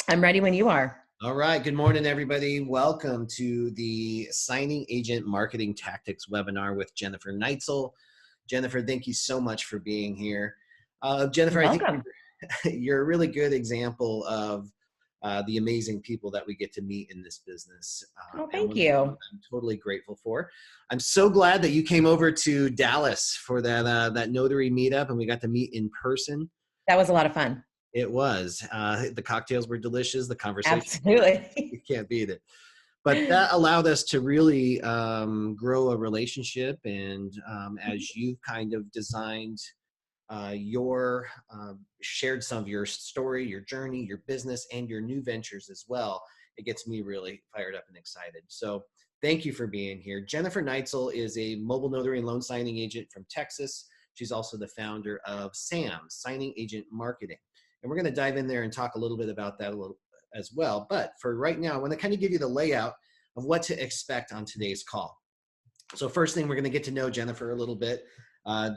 I'm ready when you are. All right. Good morning, everybody. Welcome to the Signing Agent Marketing Tactics webinar with Jennifer Neitzel. Jennifer, thank you so much for being here. You're Jennifer, I think welcome. you're a really good example of the amazing people that we get to meet in this business. Oh, And thank one thing you. I'm totally grateful for. I'm so glad that you came over to Dallas for that notary meetup and we got to meet in person. That was a lot of fun. It was. The cocktails were delicious. The conversation, you Absolutely. can't beat it. But that allowed us to really grow a relationship. And as you've kind of designed your shared some of your story, your journey, your business, and your new ventures as well, it gets me really fired up and excited. So thank you for being here. Jennifer Neitzel is a mobile notary and loan signing agent from Texas. She's also the founder of S.A.M, Signing Agent Marketing. And we're going to dive in there and talk a little bit about that a little as well. But for right now, I want to kind of give you the layout of what to expect on today's call. So first thing, we're going to get to know Jennifer a little bit.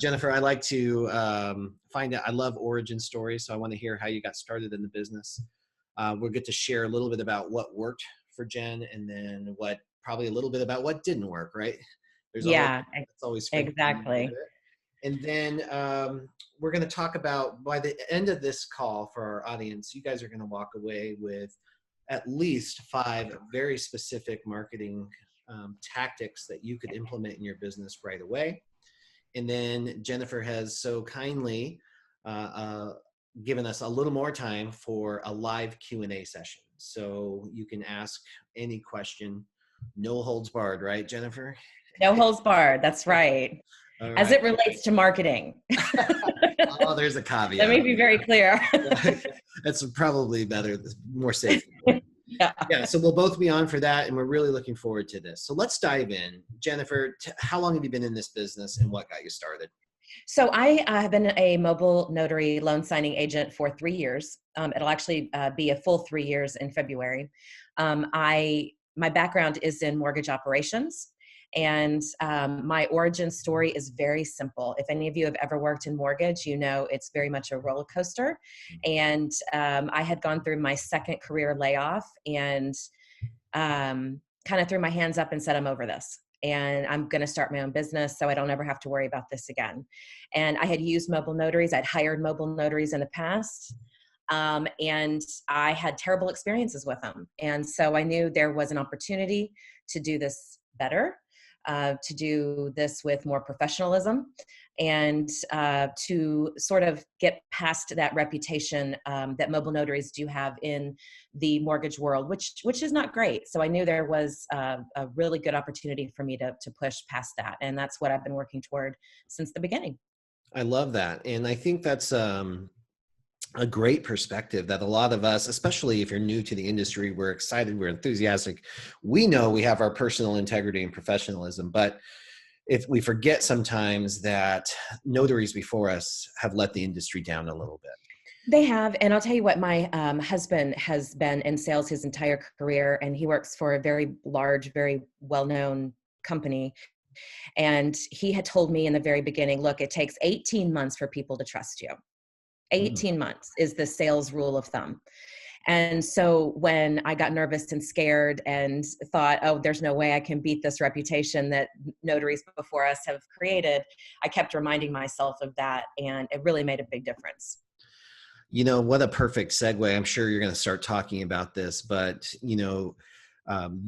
Jennifer, I like to find out, I love origin stories, so I want to hear how you got started in the business. We'll get to share a little bit about what worked for Jen, and then probably a little bit about what didn't work, right? There's always, Yeah, that's always fun. exactly. And then we're going to talk about, by the end of this call for our audience, you guys are going to walk away with at least 5 very specific marketing tactics that you could implement in your business right away. And then Jennifer has so kindly given us a little more time for a live Q&A session. So you can ask any question, no holds barred, right, Jennifer? No holds barred. That's right. All As right. it relates to marketing. Oh, there's a Let caveat. me be very clear. That's probably better, more safe. Yeah. Yeah, so we'll both be on for that, and we're really looking forward to this. So let's dive in. Jennifer, how long have you been in this business, and what got you started? So I have been a mobile notary loan signing agent for 3 years. It'll actually be a full 3 years in February. My background is in mortgage operations. And my origin story is very simple. If any of you have ever worked in mortgage, you know it's very much a roller coaster. And I had gone through my second career layoff and kind of threw my hands up and said, I'm over this. And I'm going to start my own business so I don't ever have to worry about this again. And I had used mobile notaries. I'd hired mobile notaries in the past. And I had terrible experiences with them. And so I knew there was an opportunity to do this better, to do this with more professionalism, and to sort of get past that reputation that mobile notaries do have in the mortgage world, which is not great. So I knew there was a really good opportunity for me to push past that. And that's what I've been working toward since the beginning. I love that. And I think that's a great perspective that a lot of us, especially if you're new to the industry, we're excited, we're enthusiastic. We know we have our personal integrity and professionalism, but if we forget sometimes that notaries before us have let the industry down a little bit. They have. And I'll tell you what, my husband has been in sales his entire career, and he works for a very large, very well-known company. And he had told me in the very beginning, look, it takes 18 months for people to trust you. 18 months is the sales rule of thumb. And so when I got nervous and scared and thought, oh, there's no way I can beat this reputation that notaries before us have created, I kept reminding myself of that, and it really made a big difference. You know, what a perfect segue. I'm sure you're going to start talking about this, but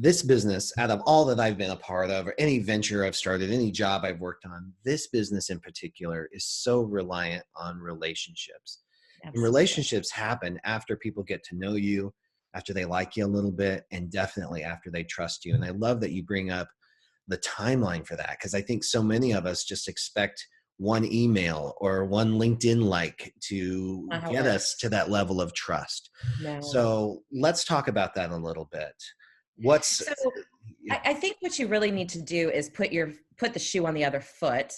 this business, out of all that I've been a part of, or any venture I've started, any job I've worked on, this business in particular is so reliant on relationships. And Absolutely. relationships happen after people get to know you, after they like you a little bit, and definitely after they trust you. And I love that you bring up the timeline for that, because I think so many of us just expect one email or one LinkedIn like to get us to that level of trust. No. So let's talk about that a little bit. So I think what you really need to do is put the shoe on the other foot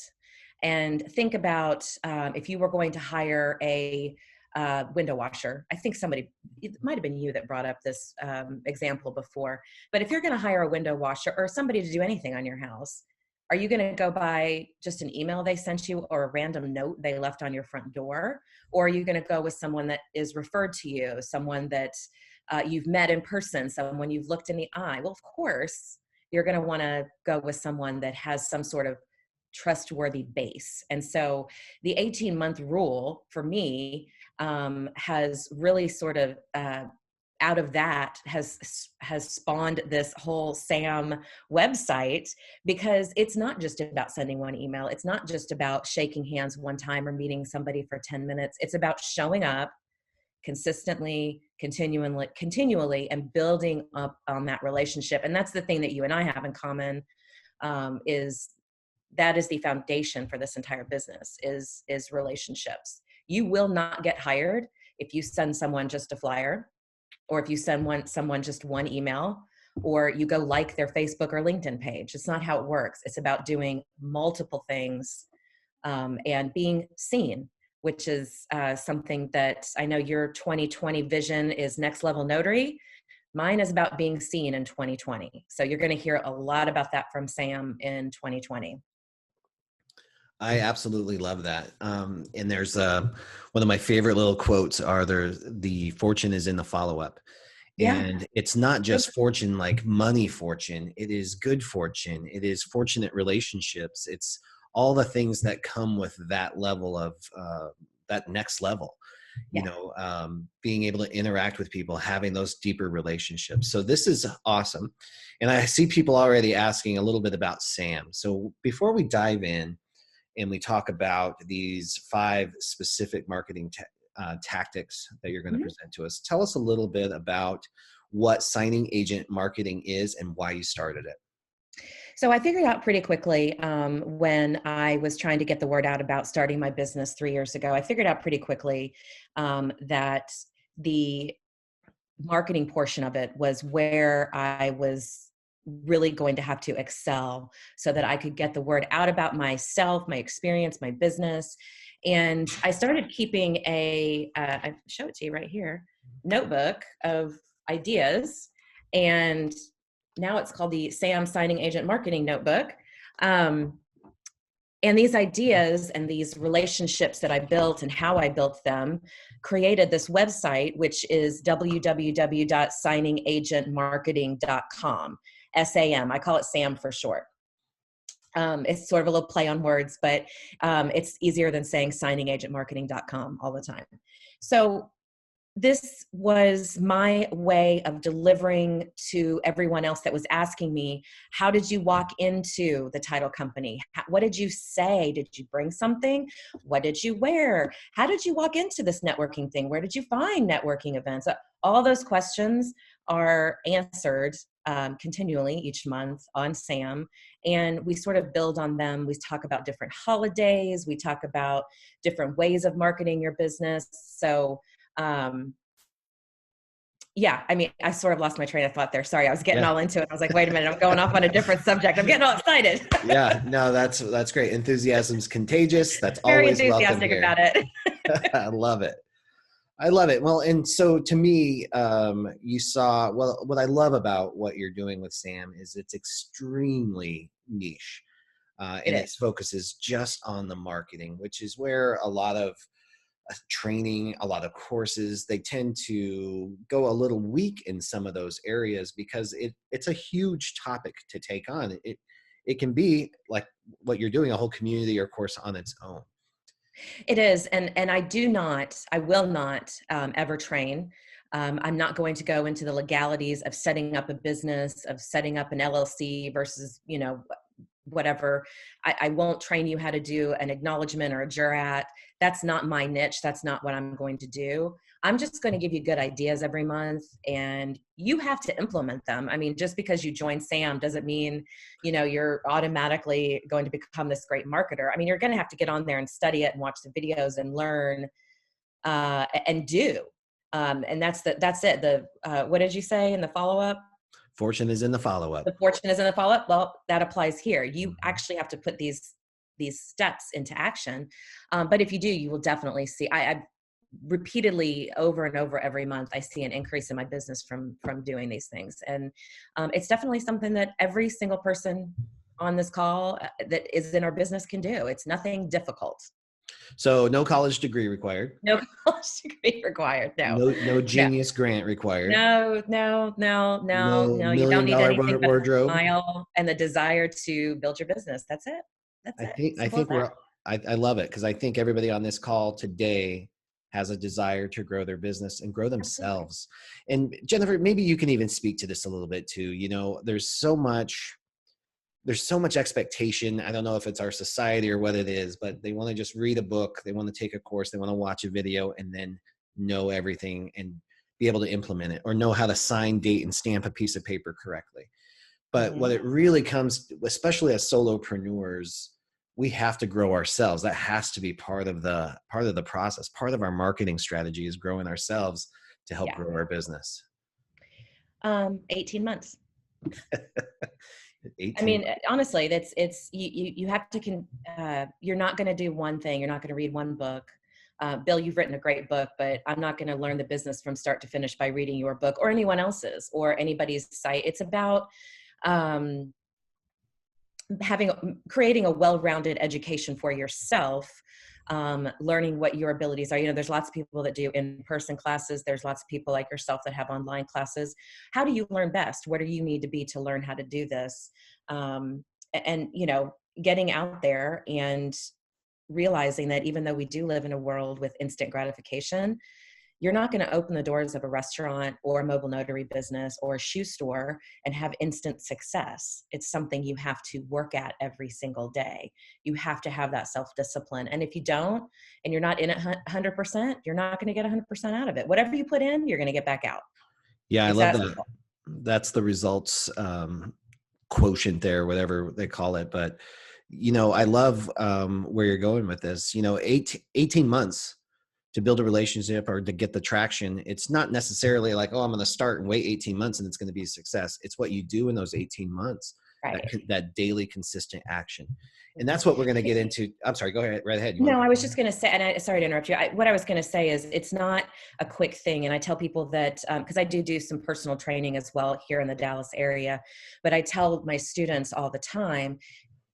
and think about if you were going to hire a window washer. I think it might have been you that brought up this example before, but if you're going to hire a window washer or somebody to do anything on your house, are you going to go by just an email they sent you or a random note they left on your front door? Or are you going to go with someone that is referred to you, someone that you've met in person, someone you've looked in the eye. Well, of course, you're going to want to go with someone that has some sort of trustworthy base. And so the 18-month rule for me has really sort of out of that has spawned this whole S.A.M website, because it's not just about sending one email. It's not just about shaking hands one time or meeting somebody for 10 minutes. It's about showing up consistently, continually, and building up on that relationship. And that's the thing that you and I have in common, is that is the foundation for this entire business is relationships. You will not get hired if you send someone just a flyer, or if you send someone just one email, or you go like their Facebook or LinkedIn page. It's not how it works. It's about doing multiple things, and being seen, which is something that I know your 2020 vision is next level notary. Mine is about being seen in 2020. So you're going to hear a lot about that from S.A.M in 2020. I absolutely love that. And there's one of my favorite little quotes are the fortune is in the follow-up. Yeah. And it's not just fortune, like money fortune. It is good fortune. It is fortunate relationships. It's all the things that come with that level of that next level, Yeah. being able to interact with people, having those deeper relationships. So this is awesome. And I see people already asking a little bit about S.A.M. So before we dive in, and we talk about these 5 specific marketing tactics that you're going to present to us. Tell us a little bit about what signing agent marketing is and why you started it. So I figured out pretty quickly, when I was trying to get the word out about starting my business 3 years ago, I figured out pretty quickly that the marketing portion of it was where I was really going to have to excel, so that I could get the word out about myself, my experience, my business. And I started keeping I show it to you right here, notebook of ideas. And now it's called the S.A.M Signing Agent Marketing Notebook. Um, and these ideas and these relationships that I built and how I built them created this website, which is www.signingagentmarketing.com. S.A.M. I call it S.A.M for short. It's sort of a little play on words, but it's easier than saying signingagentmarketing.com all the time. So this was my way of delivering to everyone else that was asking me, how did you walk into the title company? What did you say? Did you bring something? What did you wear? How did you walk into this networking thing? Where did you find networking events? All those questions are answered continually each month on S.A.M, and we sort of build on them. We talk about different holidays. We talk about different ways of marketing your business. So yeah, I mean, I sort of lost my train of thought there. Sorry, I was getting all into it. I was like, wait a minute, I'm going off on a different subject. I'm getting all excited. Yeah, no, that's great. Enthusiasm's contagious. That's Very always welcome enthusiastic here. about it. I love it. I love it. Well, and so to me, you saw, well, what I love about what you're doing with S.A.M is it's extremely niche. And it focuses just on the marketing, which is where a lot of training, a lot of courses, they tend to go a little weak in some of those areas because it's a huge topic to take on. It can be like what you're doing, a whole community or course on its own. It is. And I will not ever train. I'm not going to go into the legalities of setting up a business, of setting up an LLC versus, whatever. I won't train you how to do an acknowledgement or a jurat. That's not my niche. That's not what I'm going to do. I'm just going to give you good ideas every month, and you have to implement them. I mean, just because you join S.A.M doesn't mean, you're automatically going to become this great marketer. I mean, you're going to have to get on there and study it and watch the videos and learn and do. And that's it. What did you say in the follow-up? Fortune is in the follow-up. The fortune is in the follow-up. Well, that applies here. You actually have to put these steps into action. But if you do, you will definitely see. I repeatedly, over and over every month, I see an increase in my business from doing these things. And it's definitely something that every single person on this call that is in our business can do. It's nothing difficult. So no college degree required. No college degree required. No, No no, genius grant required. no, no, no, no, No no. You don't million need dollar anything but a wardrobe. smile and the desire to build your business. That's it. That's it. I Simple as think that. I love it because I think everybody on this call today has a desire to grow their business and grow Absolutely. themselves. And Jennifer, maybe you can even speak to this a little bit too. You know, there's so much expectation. I don't know if it's our society or what it is, but they want to just read a book, they want to take a course, they want to watch a video and then know everything and be able to implement it or know how to sign, date, and stamp a piece of paper correctly. But what Hmm. it really comes, especially as solopreneurs, we have to grow ourselves. That has to be part of the process. Part of our marketing strategy is growing ourselves to help Yeah. grow our business. 18 months. I 18. mean, honestly, it's you have to you're not going to do one thing. You're not going to read one book. Bill, you've written a great book, but I'm not going to learn the business from start to finish by reading your book or anyone else's or anybody's site. It's about um, creating a well-rounded education for yourself, learning what your abilities are. You know, there's lots of people that do in-person classes. There's lots of people like yourself that have online classes. How do you learn best? Where do you need to be to learn how to do this? And you know, getting out there and realizing that even though we do live in a world with instant gratification, you're not going to open the doors of a restaurant or a mobile notary business or a shoe store and have instant success. It's something you have to work at every single day. You have to have that self-discipline. And if you don't, and you're not in it 100%, you're not going to get 100% out of it. Whatever you put in, you're going to get back out. Yeah, I It's love that that. simple. That's the results quotient there, whatever they call it. But, you know, I love where you're going with this. You know, 18 months to build a relationship or to get the traction. It's not necessarily like, oh, I'm going to start and wait 18 months and it's going to be a success. It's what you do in those 18 months, Right. that daily consistent action. And that's what we're going to get into. I'm sorry, go ahead, right ahead. You want No, to I was just going to say, and sorry to interrupt you. What I was going to say is it's not a quick thing. And I tell people that, because I do some personal training as well here in the Dallas area, but I tell my students all the time,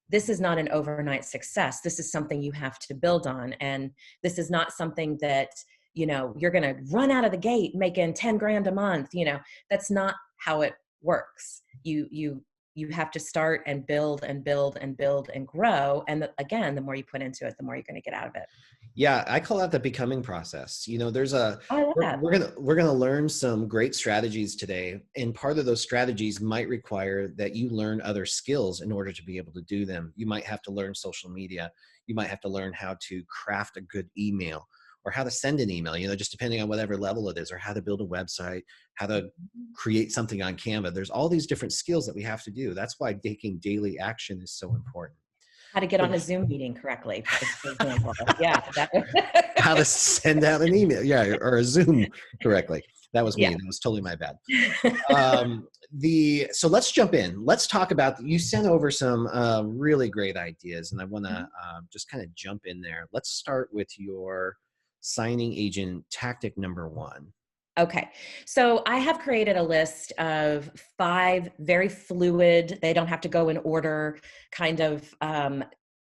this is not an overnight success. This is something you have to build on. And this is not something that, you know, you're going to run out of the gate making 10 grand a month. You know, that's not how it works. You have to start and build and build and build and grow. And again, the more you put into it, the more you're going to get out of it. Yeah, I call that the becoming process. You know, Oh, I love that. we're gonna learn some great strategies today, and part of those strategies might require that you learn other skills in order to be able to do them. You might have to learn social media. You might have to learn how to craft a good email or how to send an email. You know, just depending on whatever level it is, or how to build a website, how to create something on Canva. There's all these different skills that we have to do. That's why taking daily action is so important. How to get on a Zoom meeting correctly, for example. Yeah. How to send out an email, yeah, or a Zoom correctly. That was me. Yeah. That was totally my bad. So let's jump in. Let's talk about. You sent over some really great ideas, and I want to just kind of jump in there. Let's start with your signing agent tactic number one. Okay. So I have created a list of 5 very fluid, they don't have to go in order, kind of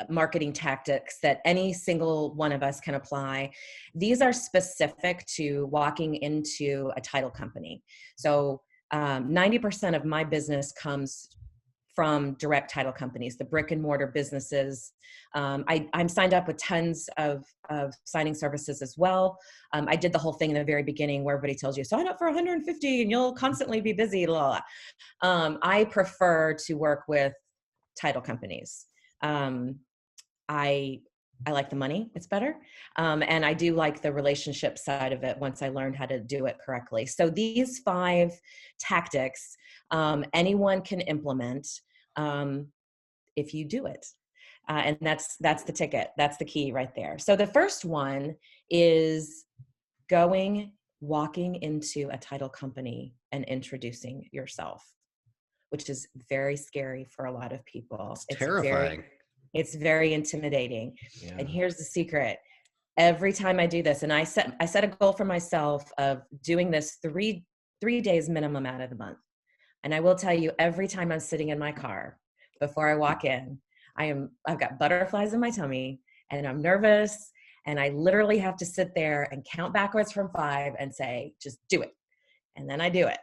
marketing tactics that any single one of us can apply. These are specific to walking into a title company. So 90% of my business comes from direct title companies, the brick and mortar businesses. I'm signed up with tons of signing services as well. I did the whole thing in the very beginning where everybody tells you, sign up for 150 and you'll constantly be busy, blah, blah, blah. I prefer to work with title companies. Um, I I like the money, it's better. And I do like the relationship side of it once I learned how to do it correctly. So these 5 tactics, anyone can implement um, if you do it. And that's the ticket. That's the key right there. So the first one is walking into a title company and introducing yourself, which is very scary for a lot of people. It's terrifying. It's very intimidating. Yeah. And here's the secret. Every time I do this, and I set a goal for myself of doing this 3 days minimum out of the month. And I will tell you, every time I'm sitting in my car before I walk in, I've got butterflies in my tummy and I'm nervous And I literally have to sit there and count backwards from 5 and say, just do it. And then I do it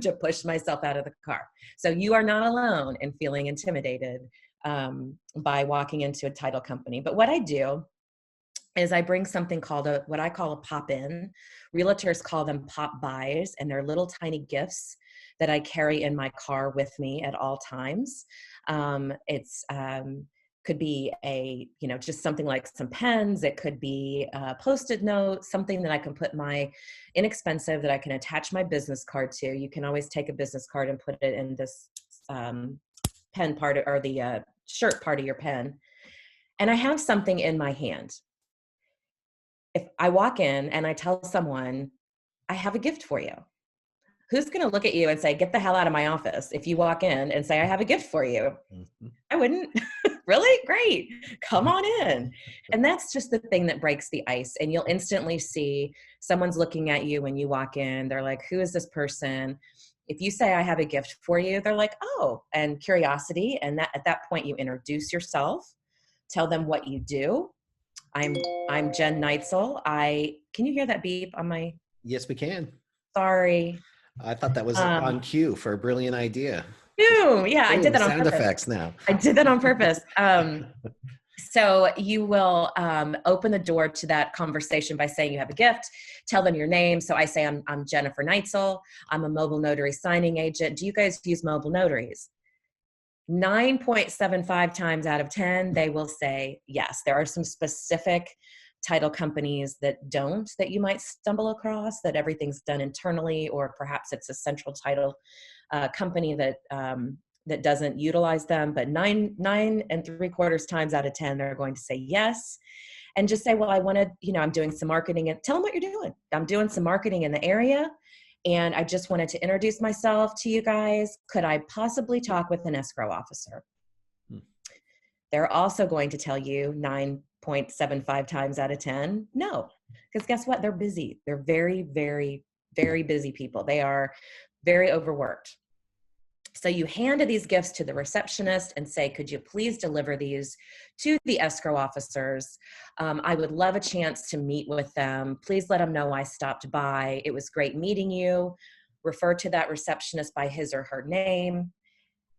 to push myself out of the car. So you are not alone in feeling intimidated by walking into a title company. But what I do is I bring something called what I call a pop-in. Realtors call them pop buys, and they're little tiny gifts that I carry in my car with me at all times. It's could be just something like some pens. It could be a Post-it note, something that I can put inexpensive that I can attach my business card to. You can always take a business card and put it in this pen part or the shirt part of your pen. And I have something in my hand. If I walk in and I tell someone, I have a gift for you, who's going to look at you and say, get the hell out of my office? If you walk in and say, I have a gift for you, I wouldn't. Really? Great. Come on in. And that's just the thing that breaks the ice. And you'll instantly see someone's looking at you when you walk in. They're like, who is this person? If you say, I have a gift for you, they're like, oh, and curiosity. And at that point, you introduce yourself, tell them what you do. I'm Jen Neitzel. Can you hear that beep on my? Yes, we can. Sorry. I thought that was on cue for a brilliant idea. Boom. Yeah, I did that on sound purpose. Effects now. I did that on purpose. So you will open the door to that conversation by saying you have a gift, tell them your name. So I say, I'm Jennifer Neitzel. I'm a mobile notary signing agent. Do you guys use mobile notaries? 9.75 times out of 10, they will say yes. There are some specific title companies that you might stumble across, that everything's done internally, or perhaps it's a central title company that doesn't utilize them. But 9.75 times out of 10, they're going to say yes. And just say, well, I'm doing some marketing, and tell them what you're doing. I'm doing some marketing in the area, and I just wanted to introduce myself to you guys. Could I possibly talk with an escrow officer? They're also going to tell you 9.75 times out of 10, no. Because guess what? They're busy. They're very, very, very busy people. They are very overworked. So you hand these gifts to the receptionist and say, could you please deliver these to the escrow officers? I would love a chance to meet with them. Please let them know I stopped by. It was great meeting you. Refer to that receptionist by his or her name.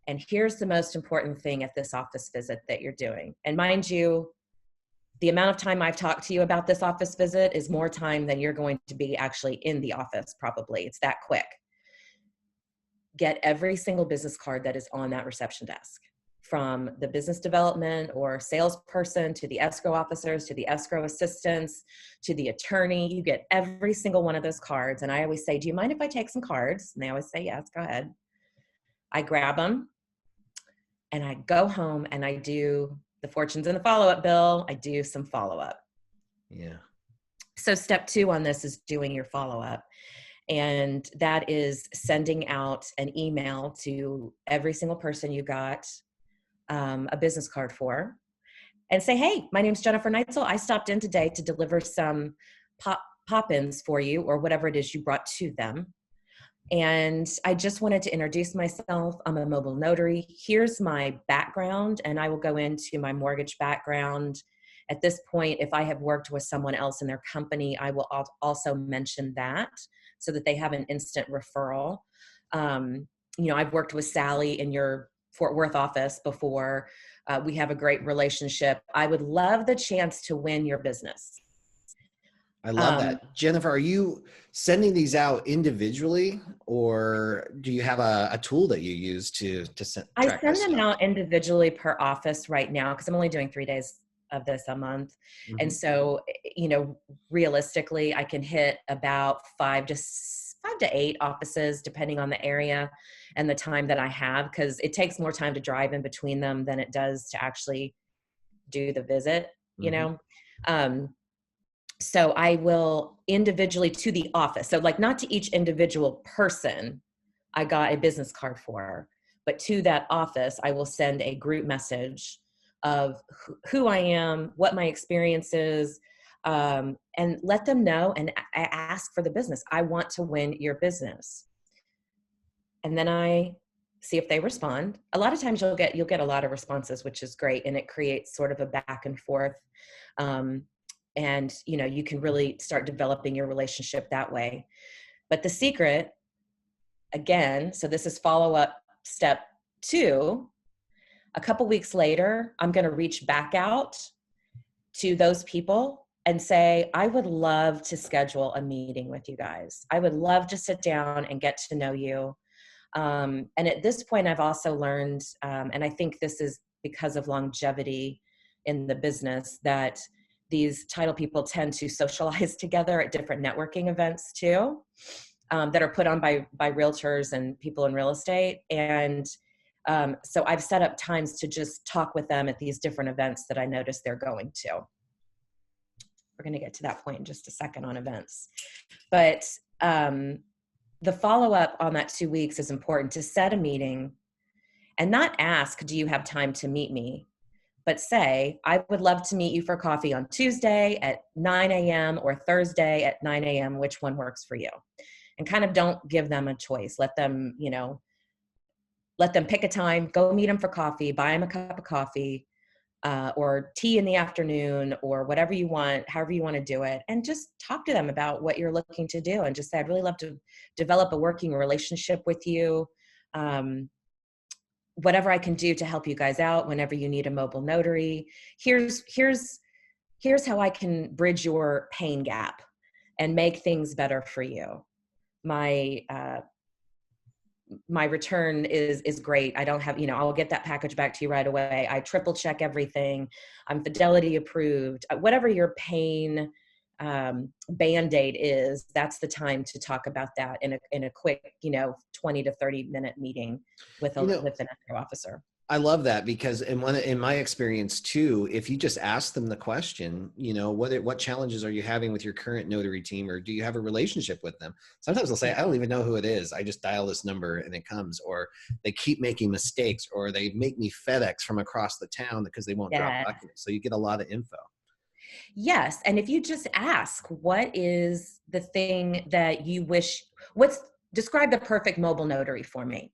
And here's the most important thing at this office visit that you're doing. And mind you, the amount of time I've talked to you about this office visit is more time than you're going to be actually in the office, probably. It's that quick. Get every single business card that is on that reception desk, from the business development or salesperson to the escrow officers, to the escrow assistants, to the attorney. You get every single one of those cards. And I always say, do you mind if I take some cards? And they always say, yes, go ahead. I grab them and I go home and I do the fortunes and the follow-up bill. I do some follow-up. Yeah. So step 2 on this is doing your follow-up. And that is sending out an email to every single person you got a business card for, and say, hey, my name's Jennifer Neitzel. I stopped in today to deliver some pop-ins for you, or whatever it is you brought to them. And I just wanted to introduce myself. I'm a mobile notary. Here's my background, and I will go into my mortgage background. At this point, if I have worked with someone else in their company, I will also mention that, so that they have an instant referral. I've worked with Sally in your Fort Worth office before. We have a great relationship. I would love the chance to win your business. I love that. Jennifer, are you sending these out individually, or do you have a tool that you use to send? I send them out individually per office right now, because I'm only doing 3 days of this a month. Mm-hmm. And so, realistically, I can hit about 5 to 8 offices, depending on the area and the time that I have, because it takes more time to drive in between them than it does to actually do the visit, mm-hmm. So I will individually to the office. So like, not to each individual person I got a business card for, but to that office, I will send a group message of who I am, what my experience is, and let them know, and I ask for the business. I want to win your business. And then I see if they respond. A lot of times you'll get a lot of responses, which is great. And it creates sort of a back and forth And, you know, you can really start developing your relationship that way. But the secret, again, so this is follow-up step 2. A couple weeks later, I'm going to reach back out to those people and say, I would love to schedule a meeting with you guys. I would love to sit down and get to know you. And at this point, I've also learned, and I think this is because of longevity in the business, that these title people tend to socialize together at different networking events too, that are put on by realtors and people in real estate. And so I've set up times to just talk with them at these different events that I notice they're going to. We're going to get to that point in just a second on events. But the follow-up on that 2 weeks is important, to set a meeting and not ask, do you have time to meet me? But say, I would love to meet you for coffee on Tuesday at 9 a.m. or Thursday at 9 a.m. Which one works for you? And kind of don't give them a choice. Let them, you know, let them pick a time, go meet them for coffee, buy them a cup of coffee, or tea in the afternoon, or whatever you want, however you want to do it. And just talk to them about what you're looking to do, and just say, I'd really love to develop a working relationship with you. Whatever I can do to help you guys out whenever you need a mobile notary. Here's how I can bridge your pain gap and make things better for you. My return is great. I don't have, you know, I'll get that package back to you right away. I triple check everything. I'm Fidelity approved. Whatever your pain Band-Aid is, that's the time to talk about that in a quick, you know, 20 to 30-minute meeting with an escrow officer. I love that, because in my experience too, if you just ask them the question, you know, what challenges are you having with your current notary team, or do you have a relationship with them? Sometimes they'll say, I don't even know who it is. I just dial this number and it comes, or they keep making mistakes, or they make me FedEx from across the town because they won't drop documents. So you get a lot of info. Yes. And if you just ask, what is the thing that you wish, describe the perfect mobile notary for me?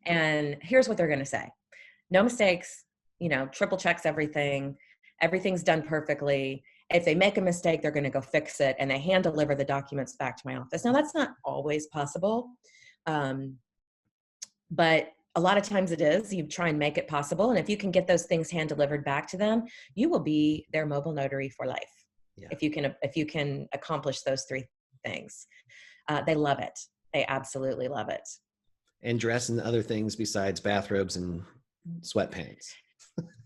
And here's what they're going to say. No mistakes, you know, triple checks everything. Everything's done perfectly. If they make a mistake, they're going to go fix it, and they hand deliver the documents back to my office. Now, that's not always possible, but a lot of times it is. You try and make it possible. And if you can get those things hand delivered back to them, you will be their mobile notary for life. Yeah. If you can accomplish those 3 things. They love it. They absolutely love it. And dress in other things besides bathrobes and sweatpants.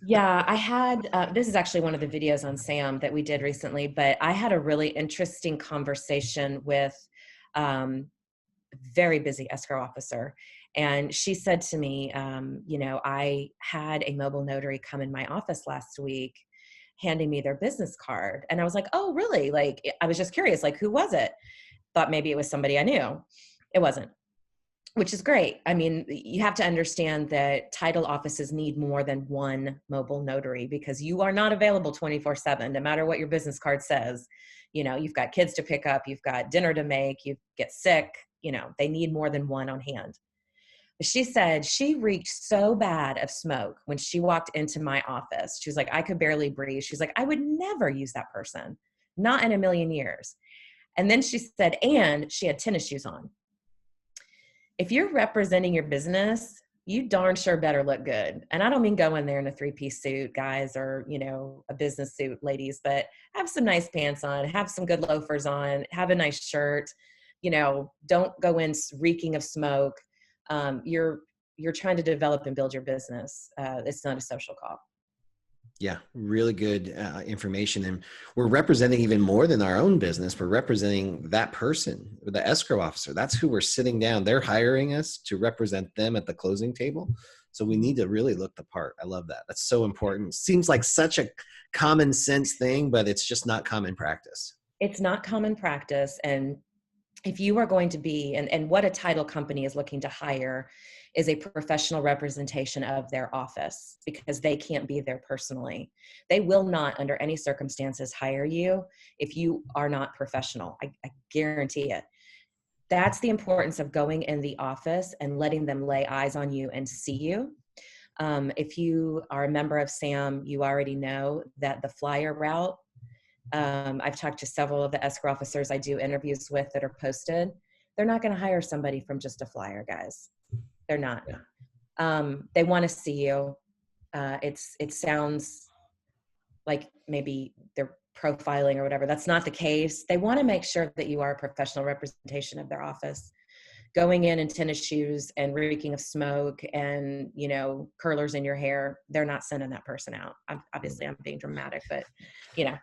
Yeah, I had, this is actually one of the videos on S.A.M that we did recently, but I had a really interesting conversation with very busy escrow officer. And she said to me, you know, I had a mobile notary come in my office last week handing me their business card. And I was like, oh, really? Like, I was just curious, like, who was it? Thought maybe it was somebody I knew. It wasn't. Which is great. I mean, you have to understand that title offices need more than one mobile notary, because you are not available 24/7, no matter what your business card says. You know, you've got kids to pick up, you've got dinner to make, you get sick, you know, they need more than one on hand. She said she reeked so bad of smoke when she walked into my office. She was like, I could barely breathe. She's like, I would never use that person. Not in a million years. And then she said, and she had tennis shoes on. If you're representing your business, you darn sure better look good. And I don't mean go in there in a 3-piece suit, guys, or, you know, a business suit, ladies, but have some nice pants on, have some good loafers on, have a nice shirt, you know, don't go in reeking of smoke. You're trying to develop and build your business. It's not a social call. Yeah, really good information. And we're representing even more than our own business. We're representing that person, the escrow officer. That's who we're sitting down. They're hiring us to represent them at the closing table. So we need to really look the part. I love that. That's so important. Seems like such a common sense thing, but it's just not common practice. It's not common practice. And if you are going to be, and what a title company is looking to hire is a professional representation of their office, because they can't be there personally. They will not, under any circumstances, hire you if you are not professional. I guarantee it. That's the importance of going in the office and letting them lay eyes on you and see you. If you are a member of S.A.M, you already know that the flyer route I've talked to several of the escrow officers I do interviews with that are posted. They're not going to hire somebody from just a flyer, guys. They're not. They want to see you. It sounds like maybe they're profiling or whatever. That's not the case. They want to make sure that you are a professional representation of their office. Going in tennis shoes and reeking of smoke and, you know, curlers in your hair, they're not sending that person out. Obviously, I'm being dramatic, but, you know,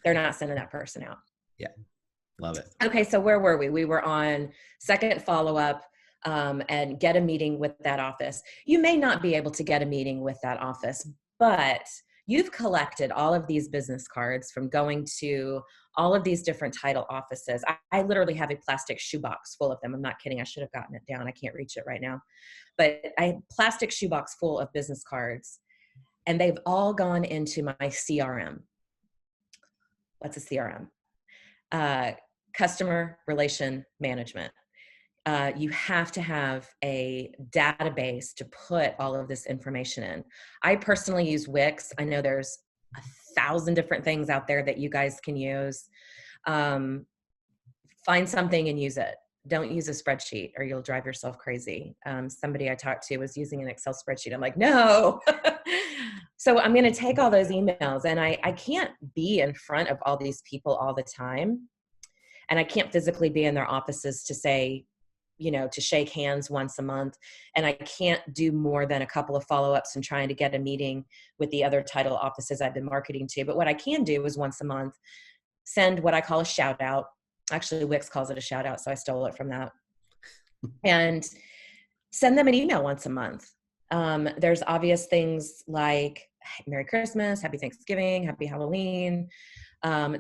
they're not sending that person out. Yeah. Love it. Okay, so where were we? We were on second follow-up, and get a meeting with that office. You may not be able to get a meeting with that office, but you've collected all of these business cards from going to all of these different title offices. I literally have a plastic shoebox full of them. I'm not kidding. I should have gotten it down. I can't reach it right now. But I have a plastic shoebox full of business cards, and they've all gone into my CRM. What's a CRM? Customer relation management. You have to have a database to put all of this information in. I personally use Wix. I know there's 1,000 different things out there that you guys can use. Find something and use it. Don't use a spreadsheet or you'll drive yourself crazy. Somebody I talked to was using an Excel spreadsheet. I'm like, no. So I'm going to take all those emails, and I can't be in front of all these people all the time. And I can't physically be in their offices to say, you know, to shake hands once a month. And I can't do more than a couple of follow-ups and trying to get a meeting with the other title offices I've been marketing to. But what I can do is once a month, send what I call a shout out. Actually, Wix calls it a shout out, so I stole it from that. And send them an email once a month. There's obvious things like Merry Christmas, Happy Thanksgiving, Happy Halloween.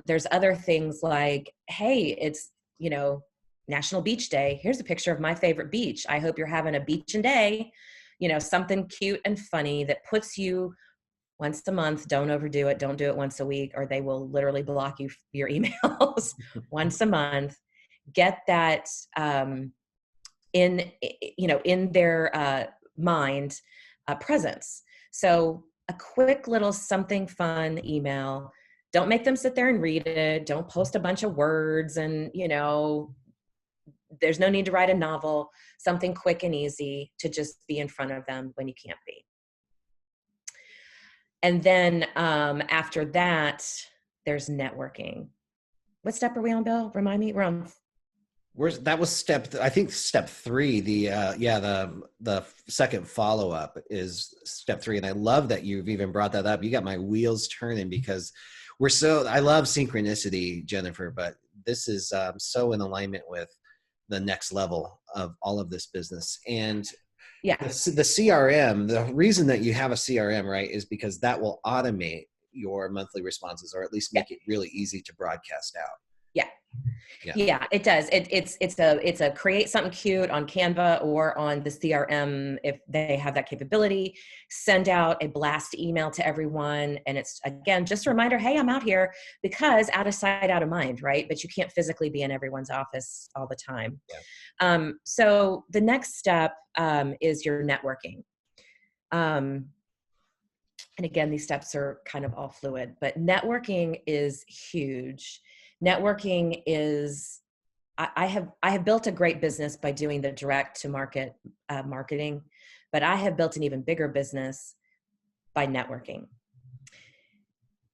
There's other things like, hey, it's, you know, National Beach Day. Here's a picture of my favorite beach. I hope you're having a beachin' day. You know, something cute and funny that puts you once a month. Don't overdo it. Don't do it once a week, or they will literally block you your emails. Once a month. Get that in, you know, in their mind presence. So a quick little something fun email. Don't make them sit there and read it. Don't post a bunch of words and, you know, there's no need to write a novel. Something quick and easy to just be in front of them when you can't be. And then after that, there's networking. What step are we on, Bill? Remind me. We're on. That was I think step 3. The second follow up is step 3, and I love that you've even brought that up. You got my wheels turning because I love synchronicity, Jennifer, but this is so in alignment with the next level of all of this business. And yeah, the CRM, the reason that you have a CRM, right, is because that will automate your monthly responses, or at least make it really easy to broadcast out. Yeah, it does. It's a create something cute on Canva or on the CRM if they have that capability. Send out a blast email to everyone, and it's again just a reminder. Hey, I'm out here, because out of sight, out of mind, right? But you can't physically be in everyone's office all the time. Yeah. So the next step is your networking. And again, these steps are kind of all fluid, but networking is huge. Networking is, I have built a great business by doing the direct to market marketing, but I have built an even bigger business by networking.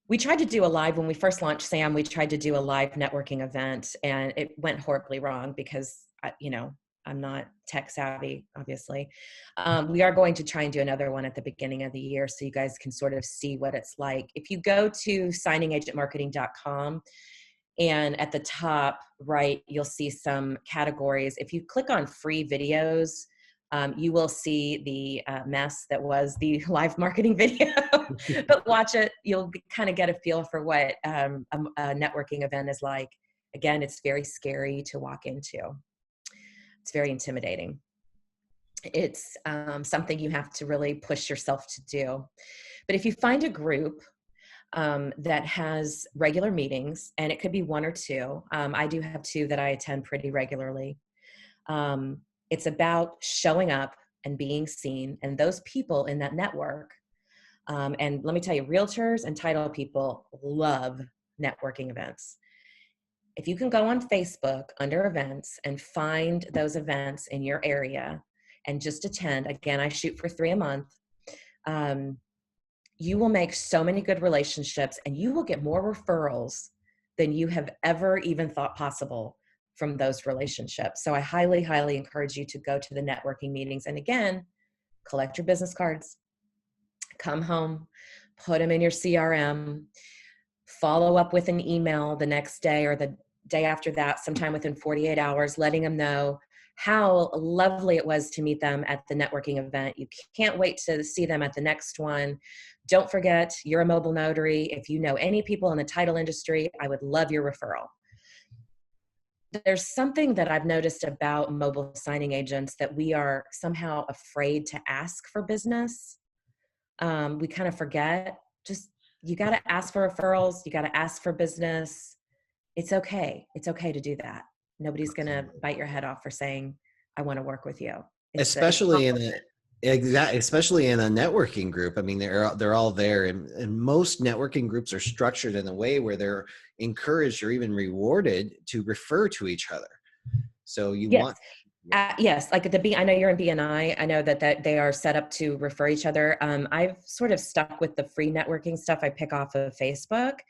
We tried to do when we first launched S.A.M, we tried to do a live networking event, and it went horribly wrong because, you know, I'm not tech savvy, obviously. We are going to try and do another one at the beginning of the year so you guys can sort of see what it's like. If you go to signingagentmarketing.com, and at the top right, you'll see some categories. If you click on free videos, you will see the mess that was the live marketing video. But watch it. You'll kind of get a feel for what a networking event is like. Again, it's very scary to walk into. It's very intimidating. It's something you have to really push yourself to do. But if you find a group that has regular meetings, and it could be 1 or 2. I do have 2 that I attend pretty regularly. It's about showing up and being seen, and those people in that network. And let me tell you, realtors and title people love networking events. If you can go on Facebook under events and find those events in your area and just attend, again, I shoot for 3 a month. You will make so many good relationships, and you will get more referrals than you have ever even thought possible from those relationships. So I highly, highly encourage you to go to the networking meetings. And again, collect your business cards, come home, put them in your CRM, follow up with an email the next day or the day after that, sometime within 48 hours, letting them know how lovely it was to meet them at the networking event. You can't wait to see them at the next one. Don't forget, you're a mobile notary. If you know any people in the title industry, I would love your referral. There's something that I've noticed about mobile signing agents, that we are somehow afraid to ask for business. We kind of forget, just, you got to ask for referrals. You got to ask for business. It's okay. It's okay to do that. Nobody's going to bite your head off for saying, I want to work with you. Especially in a networking group. I mean, they're all there, and most networking groups are structured in a way where they're encouraged or even rewarded to refer to each other. So you want. Yes, like I know you're in BNI. I know that they are set up to refer each other. I've sort of stuck with the free networking stuff I pick off of Facebook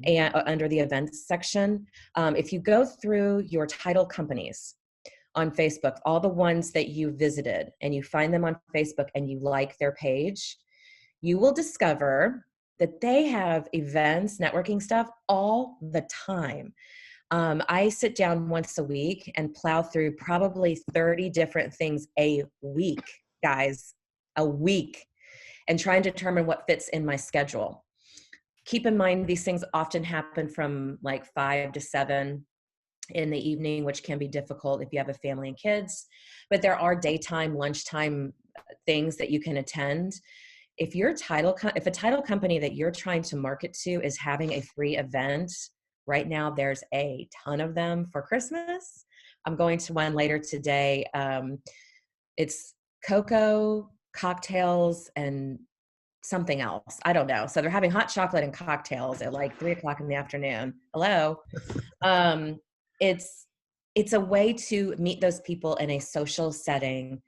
and under the events section. If you go through your title companies on Facebook, all the ones that you visited, and you find them on Facebook and you like their page, you will discover that they have events, networking stuff all the time. I sit down once a week and plow through probably 30 different things a week, guys, a week, and try and determine what fits in my schedule. Keep in mind, these things often happen from like 5 to 7 in the evening, which can be difficult if you have a family and kids, but there are daytime, lunchtime things that you can attend. If a title company that you're trying to market to is having a free event, right now there's a ton of them for Christmas. I'm going to one later today. It's cocoa, cocktails, and something else. I don't know. So they're having hot chocolate and cocktails at like 3:00 in the afternoon. Hello. It's a way to meet those people in a social setting.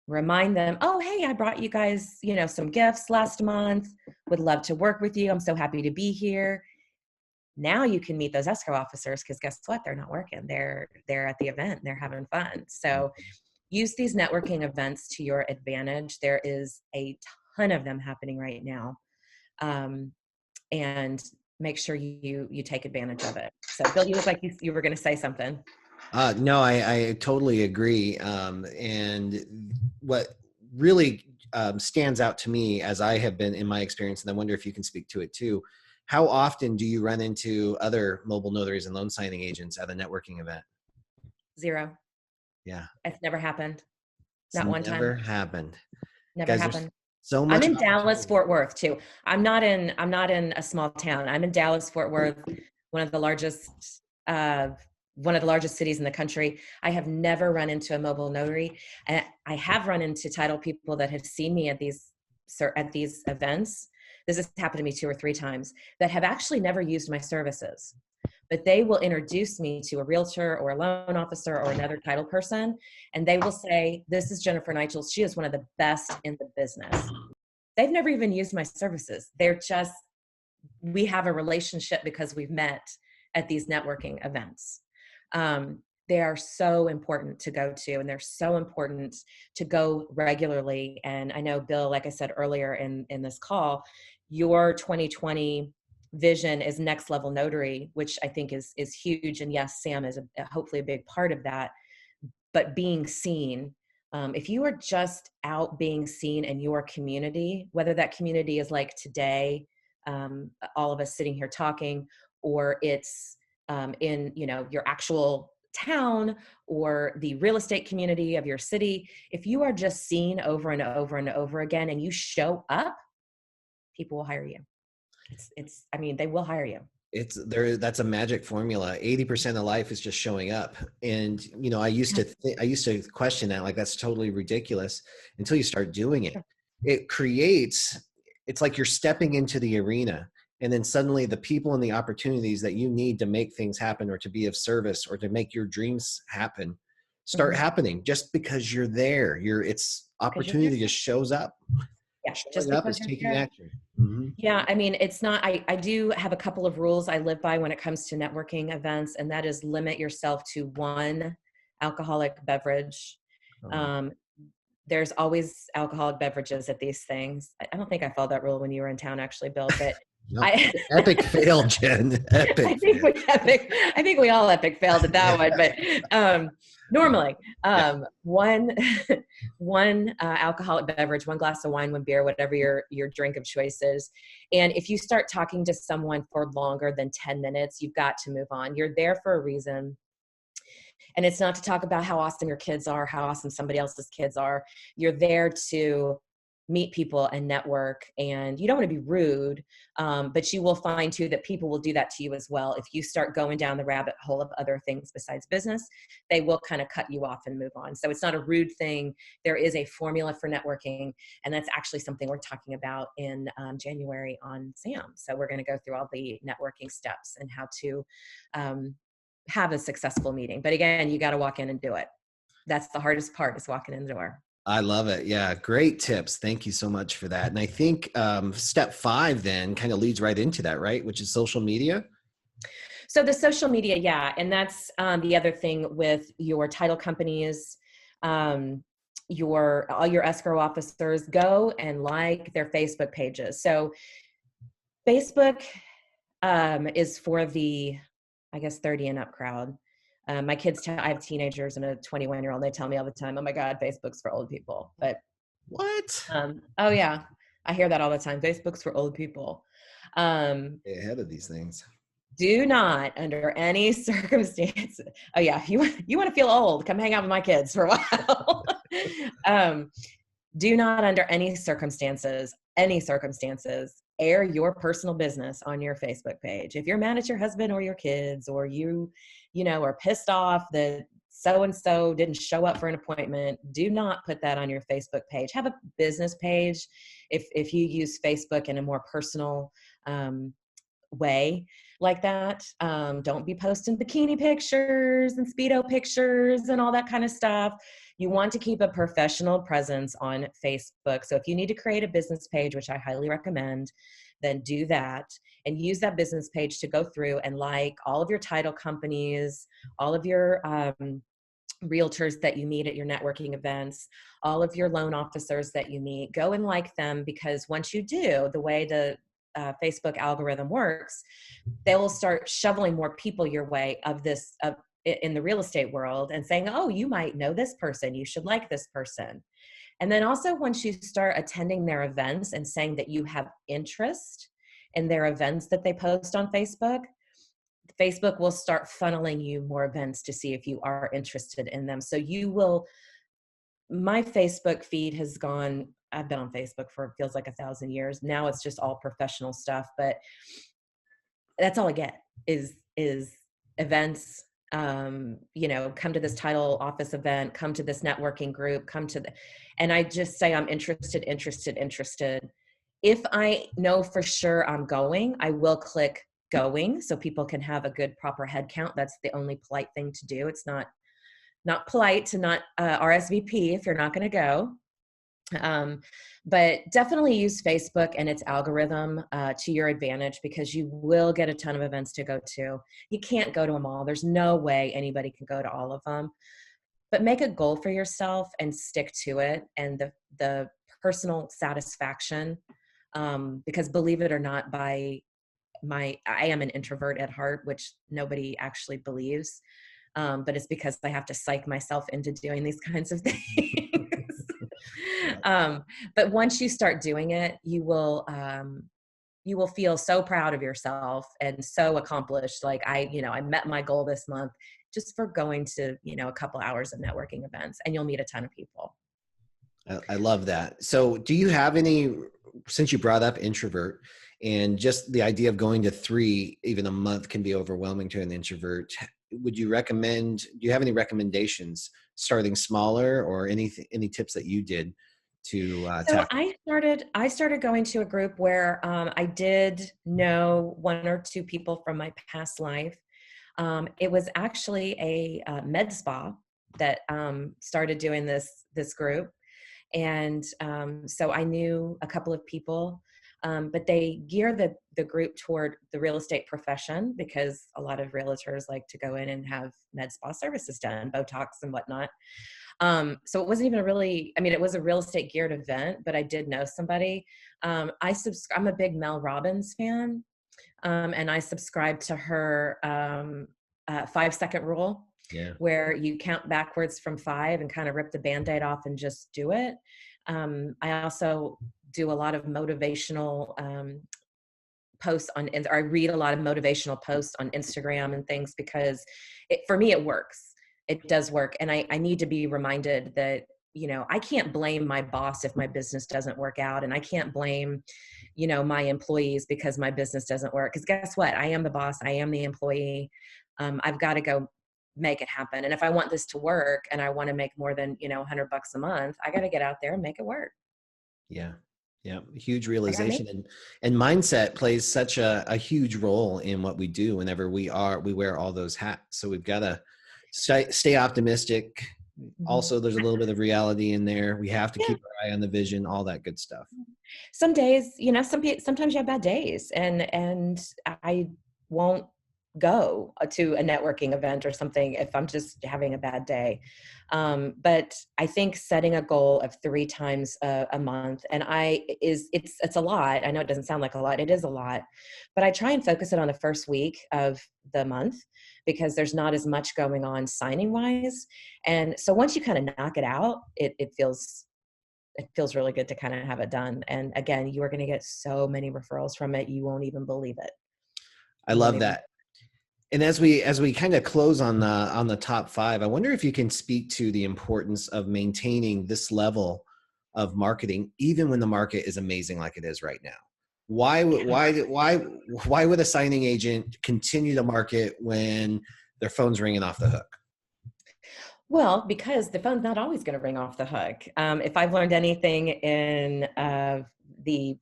Remind them, oh, hey, I brought you guys, some gifts last month. Would love to work with you. I'm so happy to be here. Now you can meet those escrow officers, because guess what? They're not working. They're at the event. They're having fun. So use these networking events to your advantage. There is a ton of them happening right now. And make sure you take advantage of it. So Bill, you look like you were going to say something. No, I totally agree. And what really stands out to me, as I have been in my experience, and I wonder if you can speak to it too, how often do you run into other mobile notaries and loan signing agents at a networking event? 0. Yeah. It's never happened. Not one time. Never happened. Never Guys, happened. So much. I'm in Dallas, Fort Worth too. I'm not in a small town. I'm in Dallas, Fort Worth, one of the largest cities in the country. I have never run into a mobile notary. And I have run into title people that have seen me at these events. This has happened to me 2 or 3 times, that have actually never used my services. But they will introduce me to a realtor or a loan officer or another title person, and they will say, this is Jennifer Neitzel. She is one of the best in the business. They've never even used my services. We have a relationship because we've met at these networking events. They are so important to go to, and they're so important to go regularly. And I know, Bill, like I said earlier in this call, your 2020 vision is next level notary, which I think is huge. And yes, S.A.M is hopefully a big part of that. But being seen, if you are just out being seen in your community, whether that community is like today, all of us sitting here talking, or it's in your actual town or the real estate community of your city, if you are just seen over and over and over again and you show up, people will hire you. They will hire you. That's a magic formula. 80% of life is just showing up. And, I used to question that, like, that's totally ridiculous, until you start doing it. It's like you're stepping into the arena, And then suddenly the people and the opportunities that you need to make things happen or to be of service or to make your dreams happen start Mhm. happening just because you're there. It's 'Cause you're there. opportunity just shows up. Yeah, just Showing up because is you're taking there. action. Mhm. Yeah, I mean, it's not, I do have a couple of rules I live by when it comes to networking events, and that is limit yourself to one alcoholic beverage. Um, Um, there's always alcoholic beverages at these things. I don't think I followed that rule when you were in town, actually, Bill, but no, I, epic fail, Jen. Epic fail. I think we all epic failed at that one, but normally Yeah. one one alcoholic beverage, one glass of wine, one beer, whatever your drink of choice is. And if you start talking to someone for longer than 10 minutes, you've got to move on. You're there for a reason. And it's not to talk about how awesome your kids are, how awesome somebody else's kids are. You're there to meet people and network, and you don't want to be rude, but you will find too that people will do that to you as well. If you start going down the rabbit hole of other things besides business, they will kind of cut you off and move on. So it's not a rude thing. There is a formula for networking, and that's actually something we're talking about in January on S.A.M. So we're going to go through all the networking steps and how to have a successful meeting. But again, you got to walk in and do it. That's the hardest part, is walking in the door. I love it. Yeah. Great tips. Thank you so much for that. And I think step 5 then kind of leads right into that, right? Which is social media. So the social media, yeah. And that's the other thing with your title companies, all your escrow officers, go and like their Facebook pages. So Facebook is for the, I guess, 30 and up crowd. My kids, I have teenagers and a 21-year-old. They tell me all the time, "Oh my God, Facebook's for old people." But What? oh yeah, I hear that all the time. Facebook's for old people. Um, Stay ahead of these things. do not, under any circumstance. Oh yeah, you want to feel old? Come hang out with my kids for a while. um, do not, under any circumstances, air your personal business on your Facebook page. If you're mad at your husband or your kids, or are pissed off that so and so didn't show up for an appointment, do not put that on your Facebook page. Have a business page if you use Facebook in a more personal way like that. Don't be posting bikini pictures and Speedo pictures and all that kind of stuff. You want to keep a professional presence on Facebook. So if you need to create a business page, which I highly recommend, then do that and use that business page to go through and like all of your title companies, all of your realtors that you meet at your networking events, all of your loan officers that you meet. Go and like them, because once you do, the way the Facebook algorithm works, they will start shoveling more people your way in the real estate world, and saying, "Oh, you might know this person. You should like this person." And then also, once you start attending their events and saying that you have interest in their events that they post on Facebook, Facebook will start funneling you more events to see if you are interested in them. So my Facebook feed has gone, I've been on Facebook for, it feels like 1,000 years. Now it's just all professional stuff, but that's all I get is events. Come to this title office event, come to this networking group, and I just say I'm interested. If I know for sure I'm going, I will click going so people can have a good proper head count. That's the only polite thing to do. It's not polite to not RSVP if you're not going to go. But definitely use Facebook and its algorithm to your advantage, because you will get a ton of events to go to. You can't go to them all. There's no way anybody can go to all of them. But make a goal for yourself and stick to it. And the personal satisfaction, because believe it or not, I am an introvert at heart, which nobody actually believes. But it's because I have to psych myself into doing these kinds of things. But once you start doing it, you will feel so proud of yourself and so accomplished. Like I met my goal this month just for going to, a couple hours of networking events, and you'll meet a ton of people. I love that. So do you have any, since you brought up introvert and just the idea of going to 3, even a month can be overwhelming to an introvert. Do you have any recommendations starting smaller, or any tips that you did to So tackle? I started going to a group where I did know one or two people from my past life. It was actually a med spa that started doing this group, and so I knew a couple of people, but they gear the group toward the real estate profession because a lot of realtors like to go in and have med spa services done, Botox and whatnot. So it wasn't even a really, I mean, it was a real estate geared event, but I did know somebody. I'm a big Mel Robbins fan, and I subscribe to her 5 second rule, Yeah. where you count backwards from five and kind of rip the band-aid off and just do it. I also do a lot of motivational posts or I read a lot of motivational posts on Instagram and things because for me, it works. It does work. And I need to be reminded that, I can't blame my boss if my business doesn't work out. And I can't blame, my employees because my business doesn't work. Because guess what? I am the boss. I am the employee. I've got to go make it happen. And if I want this to work and I want to make more than, $100 a month, I got to get out there and make it work. Yeah. Yeah. Huge I got me. realization. And mindset plays such a huge role in what we do whenever we wear all those hats. So we've got to stay optimistic. Mhm. Also, there's a little bit of reality in there. We have to Yeah. keep our eye on the vision, all that good stuff. Some days, sometimes you have bad days, and I won't go to a networking event or something if I'm just having a bad day. But I think setting a goal of 3 times a month, and it's a lot. I know it doesn't sound like a lot. It is a lot, but I try and focus it on the first week of the month because there's not as much going on signing wise. And so once you kind of knock it out, it feels really good to kind of have it done. And again, you are going to get so many referrals from it. You won't even believe it. I You won't love even. that. And as we kind of close on the top five, I wonder if you can speak to the importance of maintaining this level of marketing, even when the market is amazing like it is right now. Why would a signing agent continue to market when their phone's ringing off the hook? Well, because the phone's not always going to ring off the hook. If I've learned anything in the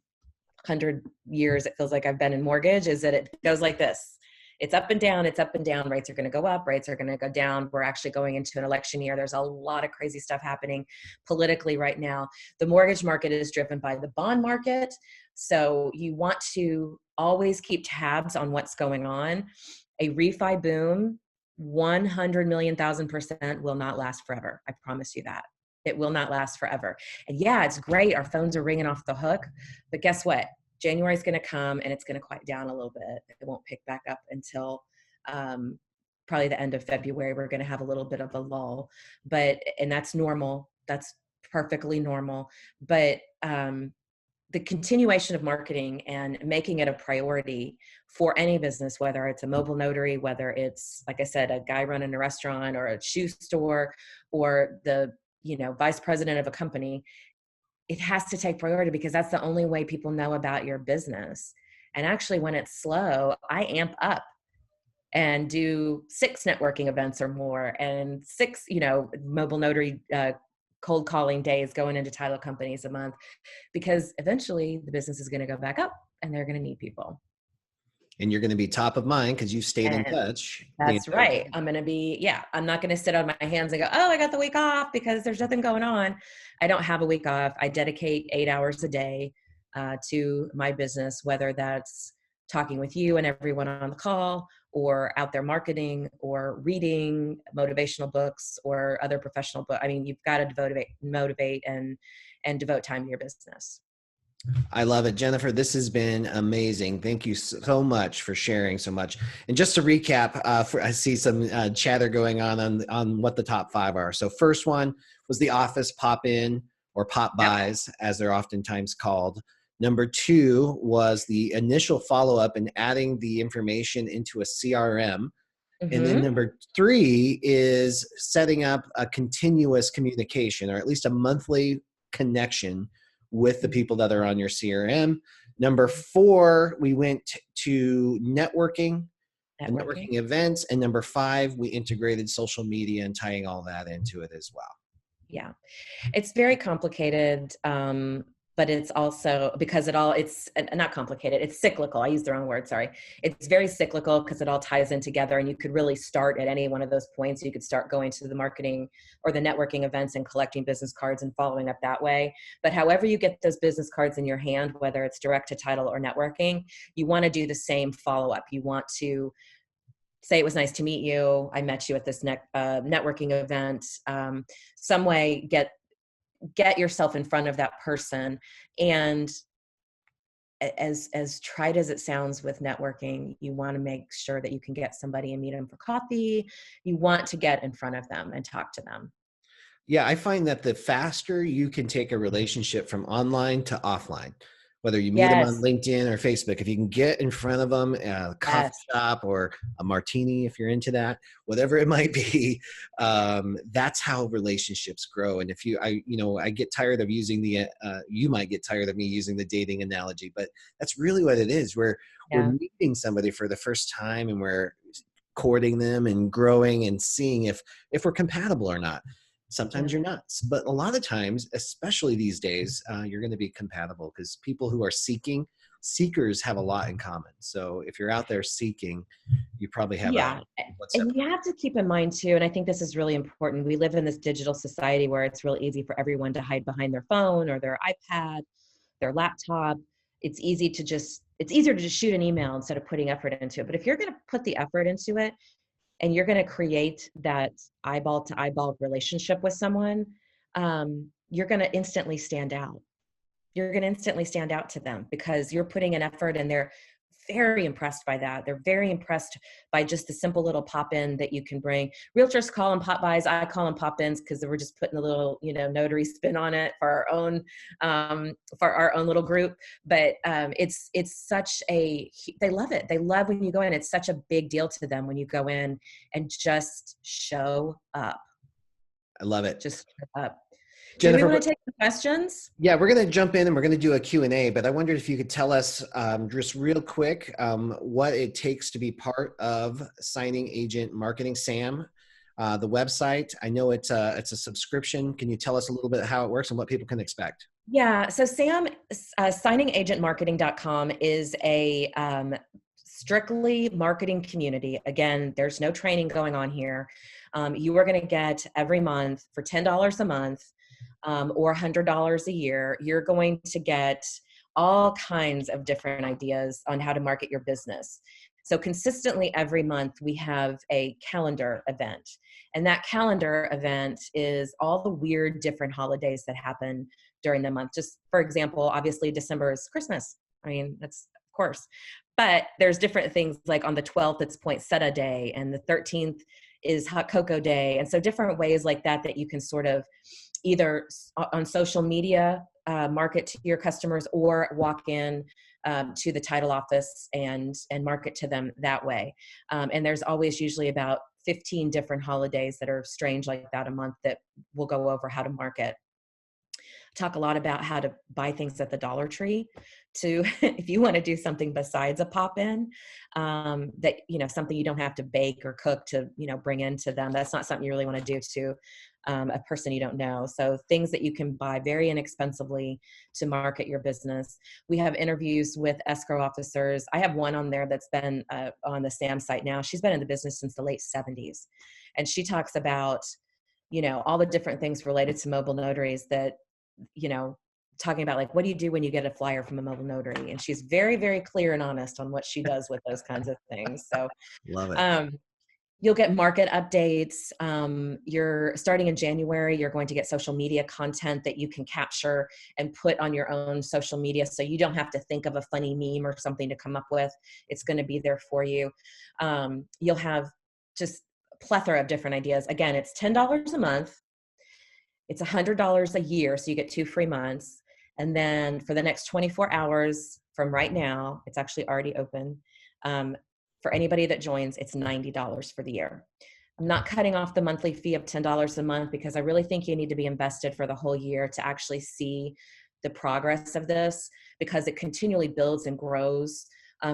100 years it feels like I've been in mortgage, is that it goes like this. It's up and down, it's up and down. Rates are going to go up, rates are going to go down. We're actually going into an election year. There's a lot of crazy stuff happening politically right now. The mortgage market is driven by the bond market. So you want to always keep tabs on what's going on. A refi boom, 100 million thousand percent will not last forever. I promise you that. It will not last forever. And yeah, it's great. Our phones are ringing off the hook. But guess what? January is going to come and it's going to quiet down a little bit. It won't pick back up until probably the end of February. We're going to have a little bit of a lull, and that's normal. That's perfectly normal. But the continuation of marketing and making it a priority for any business, whether it's a mobile notary, whether it's, like I said, a guy running a restaurant or a shoe store, or the vice president of a company, it has to take priority because that's the only way people know about your business. And actually, when it's slow, I amp up and do 6 networking events or more, and 6, mobile notary cold calling days going into title companies a month, because eventually the business is going to go back up and they're going to need people. And you're going to be top of mind because you've stayed in And touch the that's entire right. time. I'm not going to sit on my hands and go, oh, I got the week off because there's nothing going on. I don't have a week off. I dedicate 8 hours a day to my business, whether that's talking with you and everyone on the call, or out there marketing, or reading motivational books or other professional books. I mean, you've got to motivate and devote time to your business. I love it. Jennifer, this has been amazing. Thank you so much for sharing so much. And just to recap, I see some chatter going on what the top five are. So first one was the office pop in or pop Yep. buys, as they're oftentimes called. Number two was the initial follow-up and adding the information into a CRM. And then Mm-hmm. number three is setting up a continuous communication, or at least a monthly connection with the people that are on your CRM. Number four, we went to networking and Networking. networking events. And number five, we integrated social media and tying all that into it as well. Yeah. It's very complicated, but it's also because it's not complicated, it's cyclical. I used the wrong word, sorry. It's very cyclical because it all ties in together, and you could really start at any one of those points. You could start going to the marketing or the networking events and collecting business cards and following up that way. But however you get those business cards in your hand, whether it's direct to title or networking, you want to do the same follow-up. You want to say it was nice to meet you. I met you at this networking event. Some way get yourself in front of that person. And as trite as it sounds with networking, you want to make sure that you can get somebody and meet them for coffee. You want to get in front of them and talk to them. Yeah, I find that the faster you can take a relationship from online to offline, whether you meet them on Yes. LinkedIn or Facebook, if you can get in front of them at a coffee Yes. shop or a martini, if you're into that, whatever it might be, that's how relationships grow. And if I get tired of using you might get tired of me using the dating analogy, but that's really what it is. We're Yeah. meeting somebody for the first time, and we're courting them and growing and seeing if we're compatible or not. Sometimes Yeah. you're not, but a lot of times, especially these days, you're going to be compatible because people who are seekers have a lot in common. So if you're out there seeking, you probably have Yeah. what's And up. you have to keep in mind too, and I think this is really important. We live in this digital society where it's real easy for everyone to hide behind their phone or their iPad, their laptop. It's easier to just shoot an email instead of putting effort into it. But if you're going to put the effort into it and you're going to create that eyeball to eyeball relationship with someone, you're going to instantly stand out. You're going to instantly stand out to them because you're putting an effort, and they're very impressed by that. They're very impressed by just the simple little pop-in that you can bring. Realtors call them pop-bys. I call them pop-ins because we're just putting a little, notary spin on it for our own little group. But it's such they love it. They love when you go in. It's such a big deal to them when you go in and just show up. I love it. Just show up. Do we Jennifer, want to take some questions? yeah, we're going to jump in and we're going to do a Q&A, but I wondered if you could tell us just real quick what it takes to be part of Signing Agent Marketing, S.A.M, the website. I know it's a subscription. Can you tell us a little bit how it works and what people can expect? Yeah, so S.A.M, signingagentmarketing.com is a strictly marketing community. Again, there's no training going on here. You are going to get every month for $10 a month or $100 a year. You're going to get all kinds of different ideas on how to market your business. So consistently every month we have a calendar event. And that calendar event is all the weird different holidays that happen during the month. Just for example, obviously December is Christmas. I mean, that's of course. But there's different things like on the 12th, it's Poinsettia Day, and the 13th is Hot Cocoa Day. And so different ways like that you can sort of either on social media market to your customers or walk in to the title office and market to them that way. And there's always usually about 15 different holidays that are strange like that a month that we'll go over how to market. Talk a lot about how to buy things at the Dollar Tree to if you want to do something besides a pop-in, that something you don't have to bake or cook to bring into them. That's not something you really want to do to a person you don't know. So things that you can buy very inexpensively to market your business. We have interviews with escrow officers. I have one on there that's been on the S.A.M site now. She's been in the business since the late 70s, and she talks about all the different things related to mobile notaries that talking about like, what do you do when you get a flyer from a mobile notary? And she's very, very clear and honest on what she does with those kinds of things. So Love it. you'll get market updates. You're starting in January, you're going to get social media content that you can capture and put on your own social media. So you don't have to think of a funny meme or something to come up with. It's going to be there for you. You'll have just a plethora of different ideas. Again, it's $10 a month. It's $100 a year, so you get 2 free months. And then for the next 24 hours from right now, it's actually already open. For anybody that joins, it's $90 for the year. I'm not cutting off the monthly fee of $10 a month because I really think you need to be invested for the whole year to actually see the progress of this, because it continually builds and grows.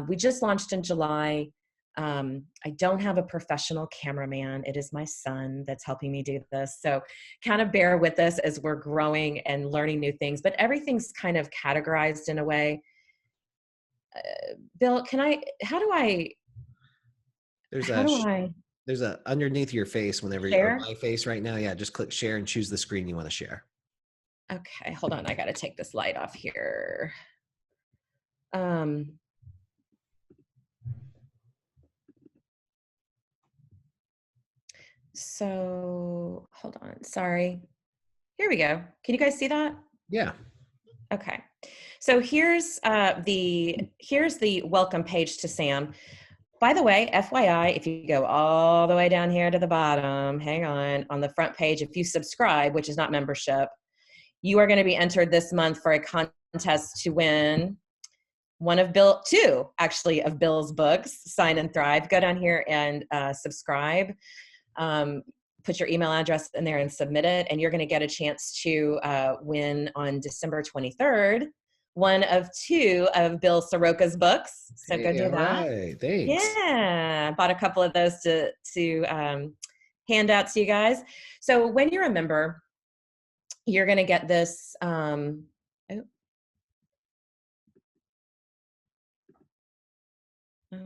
We just launched in July. I don't have a professional cameraman. It is my son that's helping me do this. So kind of bear with us as we're growing and learning new things, but everything's kind of categorized in a way. Bill, There's how a do I there's a underneath your face whenever you, or share? my face right now. Yeah, just click share and choose the screen you want to share. Okay, hold on. I got to take this light off here. Um, so hold on. Sorry. Here we go. Can you guys see that? Yeah. Okay. So here's the welcome page to S.A.M. By the way, FYI, if you go all the way down here to the bottom, hang on the front page, if you subscribe, which is not membership, you are going to be entered this month for a contest to win two actually of Bill's books, Sign and Thrive. Go down here and subscribe. Put your email address in there and submit it, and you're going to get a chance to win on December 23rd one of two of Bill Soroka's books. So go Hey, do all that. right. Thanks. Yeah, bought a couple of those to hand out to you guys. So when you're a member, you're going to get this. Oh,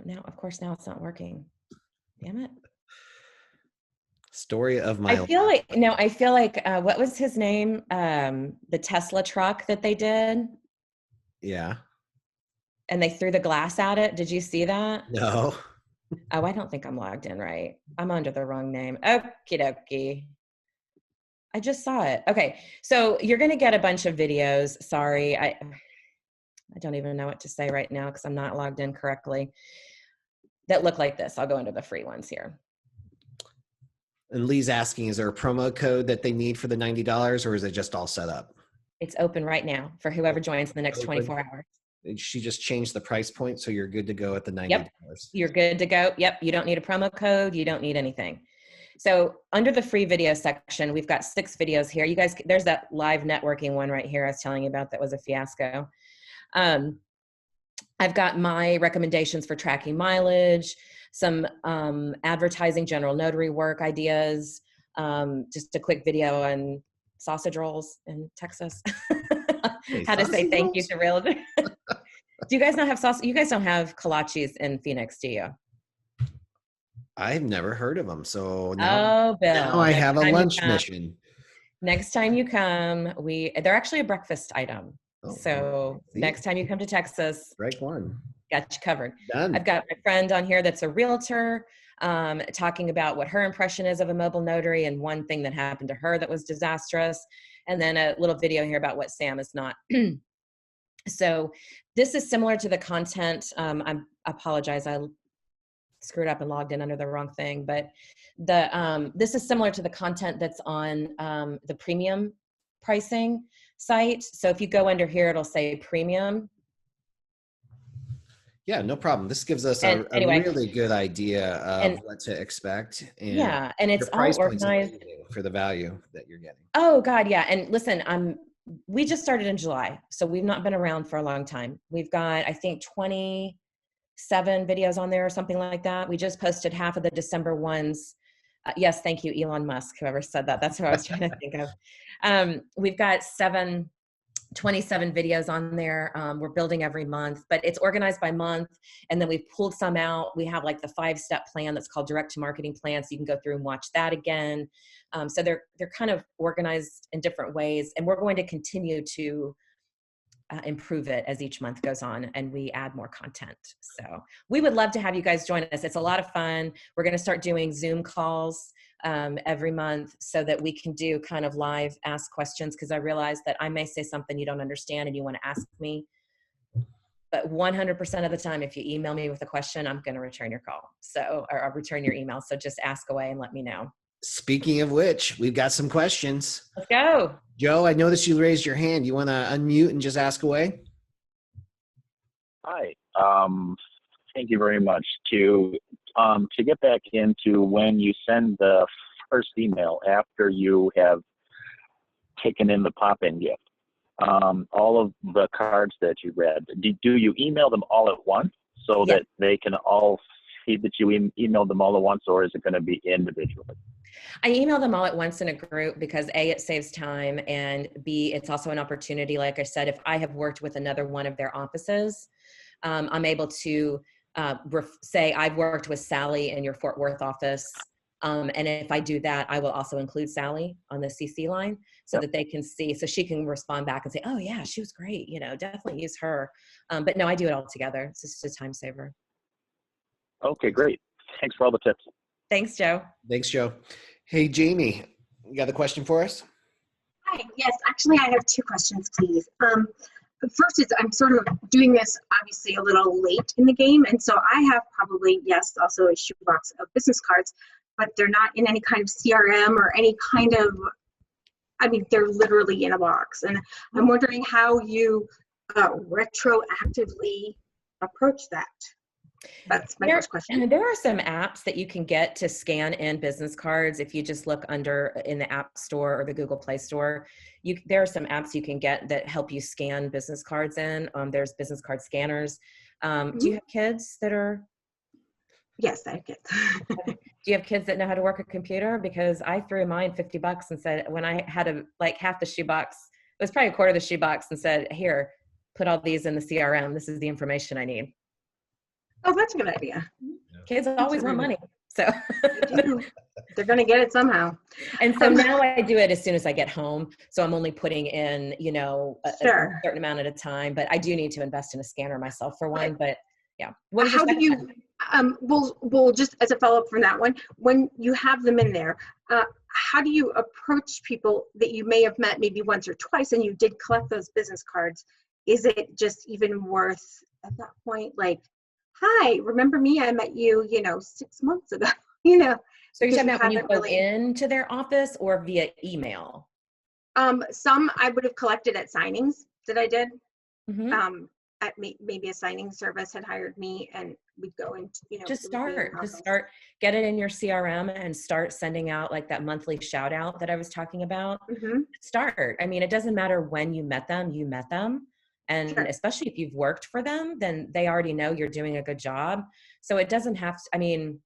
now, of course, now it's not working. Damn it. Story of my I life. feel like what was his name? The Tesla truck that they did. Yeah. And they threw the glass at it. Did you see that? No. Oh, I don't think I'm logged in right. I'm under the wrong name. Okie dokie. I just saw it. Okay, so you're going to get a bunch of videos. Sorry, I don't even know what to say right now because I'm not logged in correctly. That look like this. I'll go into the free ones here. And Lee's asking, is there a promo code that they need for the $90, or is it just all set up? It's open right now for whoever joins in the next 24 hours. She just changed the price point, so you're good to go at the $90. Yep, you're good to go. Yep, you don't need a promo code. You don't need anything. So under the free video section, we've got 6 videos here. You guys, there's that live networking one right here I was telling you about that was a fiasco. I've got my recommendations for tracking mileage, some advertising general notary work ideas, just a quick video on sausage rolls in Texas. Hey, How to say thank rolls? you to realtor. Do you guys not have sausage? You guys don't have kolaches in Phoenix, do you? I've never heard of them. So Bill, now I have a lunch mission. Next time you come, they're actually a breakfast item. Oh, so next time you come to Texas, strike one. Got you covered. Done. I've got my friend on here that's a realtor, talking about what her impression is of a mobile notary and one thing that happened to her that was disastrous. And then a little video here about what S.A.M is not. So this is similar to the content. I apologize. I screwed up and logged in under the wrong thing, but this is similar to the content that's on the premium pricing site. So if you go under here, it'll say premium. Yeah, no problem. This gives us a really good idea of what to expect. And yeah, and it's all organized for the value that you're getting. Oh God, yeah. And listen, we just started in July, so we've not been around for a long time. We've got, I think, 27 videos on there or something like that. We just posted half of the December ones. Yes, thank you, Elon Musk, whoever said that. That's what I was trying to think of. We've got 27 videos on there. We're building every month, but it's organized by month. And then we've pulled some out. We have like the 5-step plan that's called direct to marketing plan. So you can go through and watch that again. So they're kind of organized in different ways. And we're going to continue to improve it as each month goes on and we add more content. So we would love to have you guys join us. It's a lot of fun. We're going to start doing Zoom calls every month so that we can do kind of live ask questions, because I realize that I may say something you don't understand and you want to ask me. But 100% of the time, if you email me with a question, I'm going to return your call. So, or I'll return your email. So just ask away and let me know. Speaking of which, we've got some questions. Let's go. Joe, I noticed you raised your hand. You want to unmute and just ask away? Hi. Thank you very much. To get back into when you send the first email after you have taken in the pop-in gift, all of the cards that you read, do you email them all at once so that they can all see that you emailed them all at once, or is it going to be individually? I email them all at once in a group because A, it saves time, and B, it's also an opportunity. Like I said, if I have worked with another one of their offices, I'm able to say, I've worked with Sally in your Fort Worth office. And if I do that, I will also include Sally on the CC line so that they can see, so she can respond back and say, oh yeah, she was great. You know, definitely use her. But no, I do it all together. It's just a time saver. Okay, great. Thanks for all the tips. Thanks, Joe. Thanks, Joe. Hey, Jamie, you got a question for us? Hi, yes, actually I have two questions, please. The first is I'm sort of doing this obviously a little late in the game, and so I have probably, yes, also a shoebox of business cards, but they're not in any kind of CRM or any kind of, I mean, they're literally in a box. And I'm wondering how you retroactively approach that. That's my first question. There are some apps that you can get to scan in business cards. If you just look under in the App Store or the Google Play Store, there are some apps you can get that help you scan business cards in. There's business card scanners. Do you have kids that are? Yes, I have kids. Do you have kids that know how to work a computer? Because I threw mine $50 and said, when I had like half the shoebox, it was probably a quarter of the shoebox, and said, here, put all these in the CRM. This is the information I need. Oh, that's a good idea. Kids always want money. So they're going to get it somehow. And so now I do it as soon as I get home. So I'm only putting in, you know, a certain amount at a time, but I do need to invest in a scanner myself for one. But yeah. How do you, we'll just as a follow-up from that one, when you have them in there, how do you approach people that you may have met maybe once or twice and you did collect those business cards? Is it just even worth at that point, like, hi, remember me? I met you, 6 months ago, So you're talking about when you go into their office or via email? Some I would have collected at signings that I did. Mm-hmm. At maybe a signing service had hired me and we'd go into, just start, get it in your CRM and start sending out like that monthly shout out that I was talking about. Mm-hmm. Start. I mean, it doesn't matter when you met them. And sure. Especially if you've worked for them, then they already know you're doing a good job. So it doesn't have to, I mean,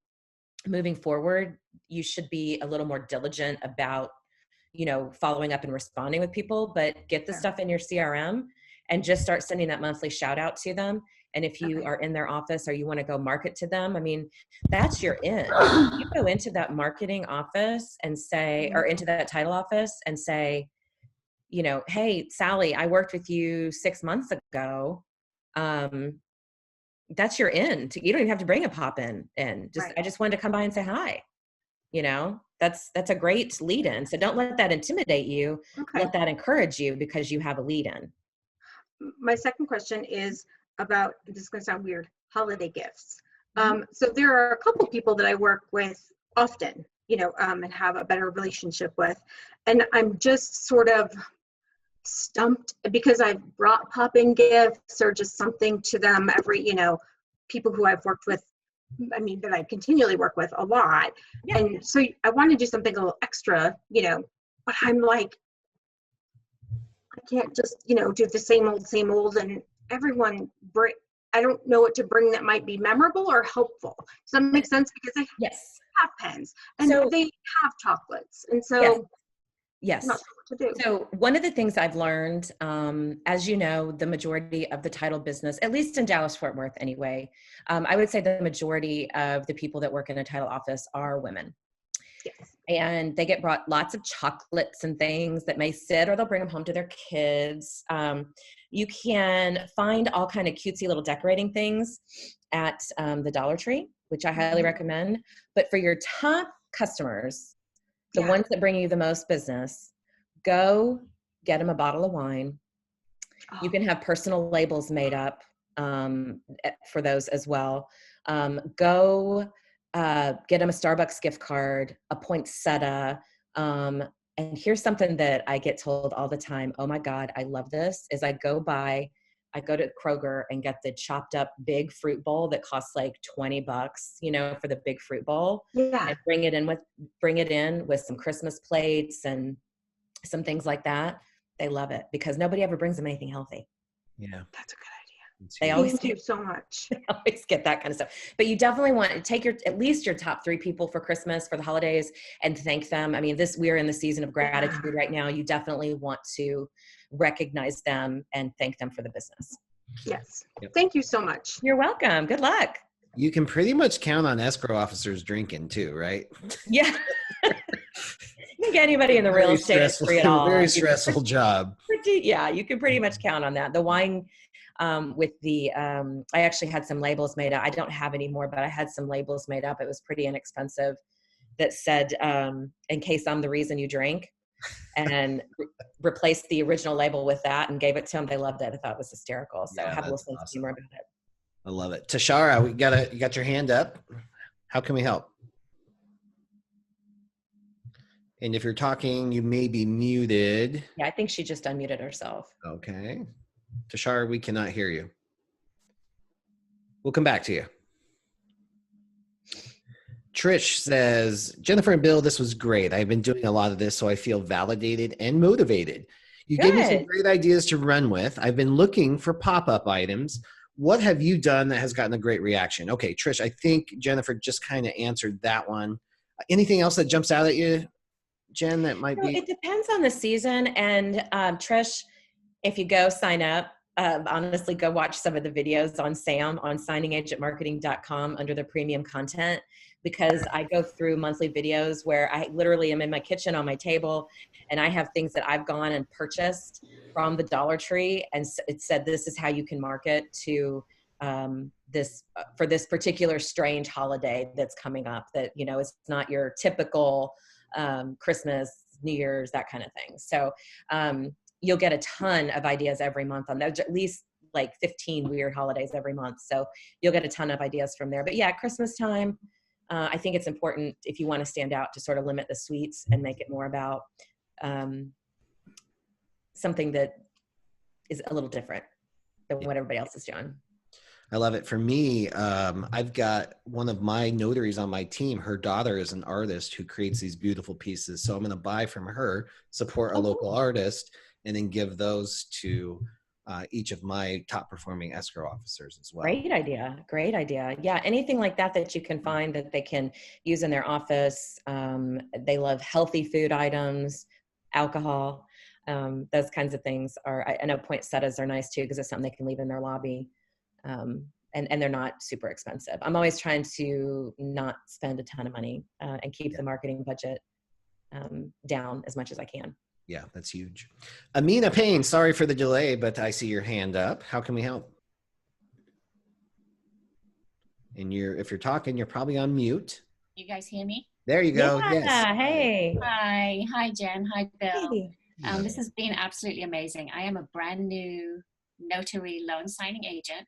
moving forward, you should be a little more diligent about, following up and responding with people, but get the stuff in your CRM and just start sending that monthly shout out to them. And if you are in their office or you want to go market to them, I mean, that's your in. You go into that marketing office and say, or into that title office and say, hey, Sally, I worked with you 6 months ago. That's your in. You don't even have to bring a pop in. I just wanted to come by and say hi. That's a great lead in. So don't let that intimidate you. Okay. Let that encourage you because you have a lead in. My second question is about, this is going to sound weird, holiday gifts. So there are a couple people that I work with often, and have a better relationship with. And I'm just sort of stumped because I've brought pop-in gifts or just something to them every, people who I've worked with, I mean, that I continually work with a lot. Yeah. And so I want to do something a little extra, but I'm like, I can't just, do the same old, and everyone I don't know what to bring that might be memorable or helpful. Does that make sense? Because they have pens and they have chocolates. And so yes. I'm not sure what to do. So one of the things I've learned, as you know, the majority of the title business, at least in Dallas-Fort Worth anyway, I would say the majority of the people that work in a title office are women. Yes. And they get brought lots of chocolates and things that may sit, or they'll bring them home to their kids. You can find all kind of cutesy little decorating things at the Dollar Tree, which I highly recommend. But for your top customers, the ones that bring you the most business, go get them a bottle of wine. You can have personal labels made up for those as well. Go get them a Starbucks gift card, a poinsettia. And here's something that I get told all the time. Oh my God, I love this. Is I go to Kroger and get the chopped up big fruit bowl that costs like $20, for the big fruit bowl. Yeah. And bring it in with some Christmas plates and some things like that. They love it because nobody ever brings them anything healthy. Yeah. That's a good idea. They always Thank do. you so much. Always get that kind of stuff. But you definitely want to take at least your top 3 people for Christmas, for the holidays, and thank them. I mean, we're in the season of gratitude right now. You definitely want to recognize them and thank them for the business. Yes. Yep. Thank you so much. You're welcome. Good luck. You can pretty much count on escrow officers drinking too, right? Yeah. I think anybody in the real estate industry at all. Very stressful job. Yeah, you can pretty much count on that. The wine with the, I actually had some labels made up. I don't have any more, but I had some labels made up. It was pretty inexpensive that said, in case I'm the reason you drink, and replaced the original label with that and gave it to them. They loved it. I thought it was hysterical. So Yeah, have a little sense of awesome. humor about it. I love it. Tashara, you got your hand up. How can we help? And if you're talking, you may be muted. Yeah, I think she just unmuted herself. Okay. Tashara, we cannot hear you. We'll come back to you. Trish says, Jennifer and Bill, this was great. I've been doing a lot of this, so I feel validated and motivated. You gave me some great ideas to run with. I've been looking for pop-up items. What have you done that has gotten a great reaction? Okay, Trish, I think Jennifer just kind of answered that one. Anything else that jumps out at you, Jen, that might be? It depends on the season. And Trish, if you go sign up, honestly, go watch some of the videos on S.A.M on signingagentmarketing.com under the premium content, because I go through monthly videos where I literally am in my kitchen on my table and I have things that I've gone and purchased from the Dollar Tree. And it said, this is how you can market to this for this particular strange holiday that's coming up that, you know, it's not your typical Christmas, New Year's, that kind of thing. So you'll get a ton of ideas every month on those, at least like 15 weird holidays every month. So you'll get a ton of ideas from there. But yeah, Christmas time, I think it's important if you want to stand out to sort of limit the sweets and make it more about something that is a little different than what everybody else is doing. I love it. For me, I've got one of my notaries on my team. Her daughter is an artist who creates these beautiful pieces. So I'm going to buy from her, support a local artist, and then give those to each of my top performing escrow officers as well. Great idea. Great idea. Yeah. Anything like that that you can find that they can use in their office. They love healthy food items, alcohol, those kinds of things are, I know poinsettias are nice too, because it's something they can leave in their lobby. And they're not super expensive. I'm always trying to not spend a ton of money and keep the marketing budget down as much as I can. Yeah, that's huge. Amina Payne, sorry for the delay, but I see your hand up. How can we help? And if you're talking, you're probably on mute. You guys hear me? There you go. Yeah, yes. Hey. Hi Jen. Hi Bill. Hey. This has been absolutely amazing. I am a brand new notary loan signing agent.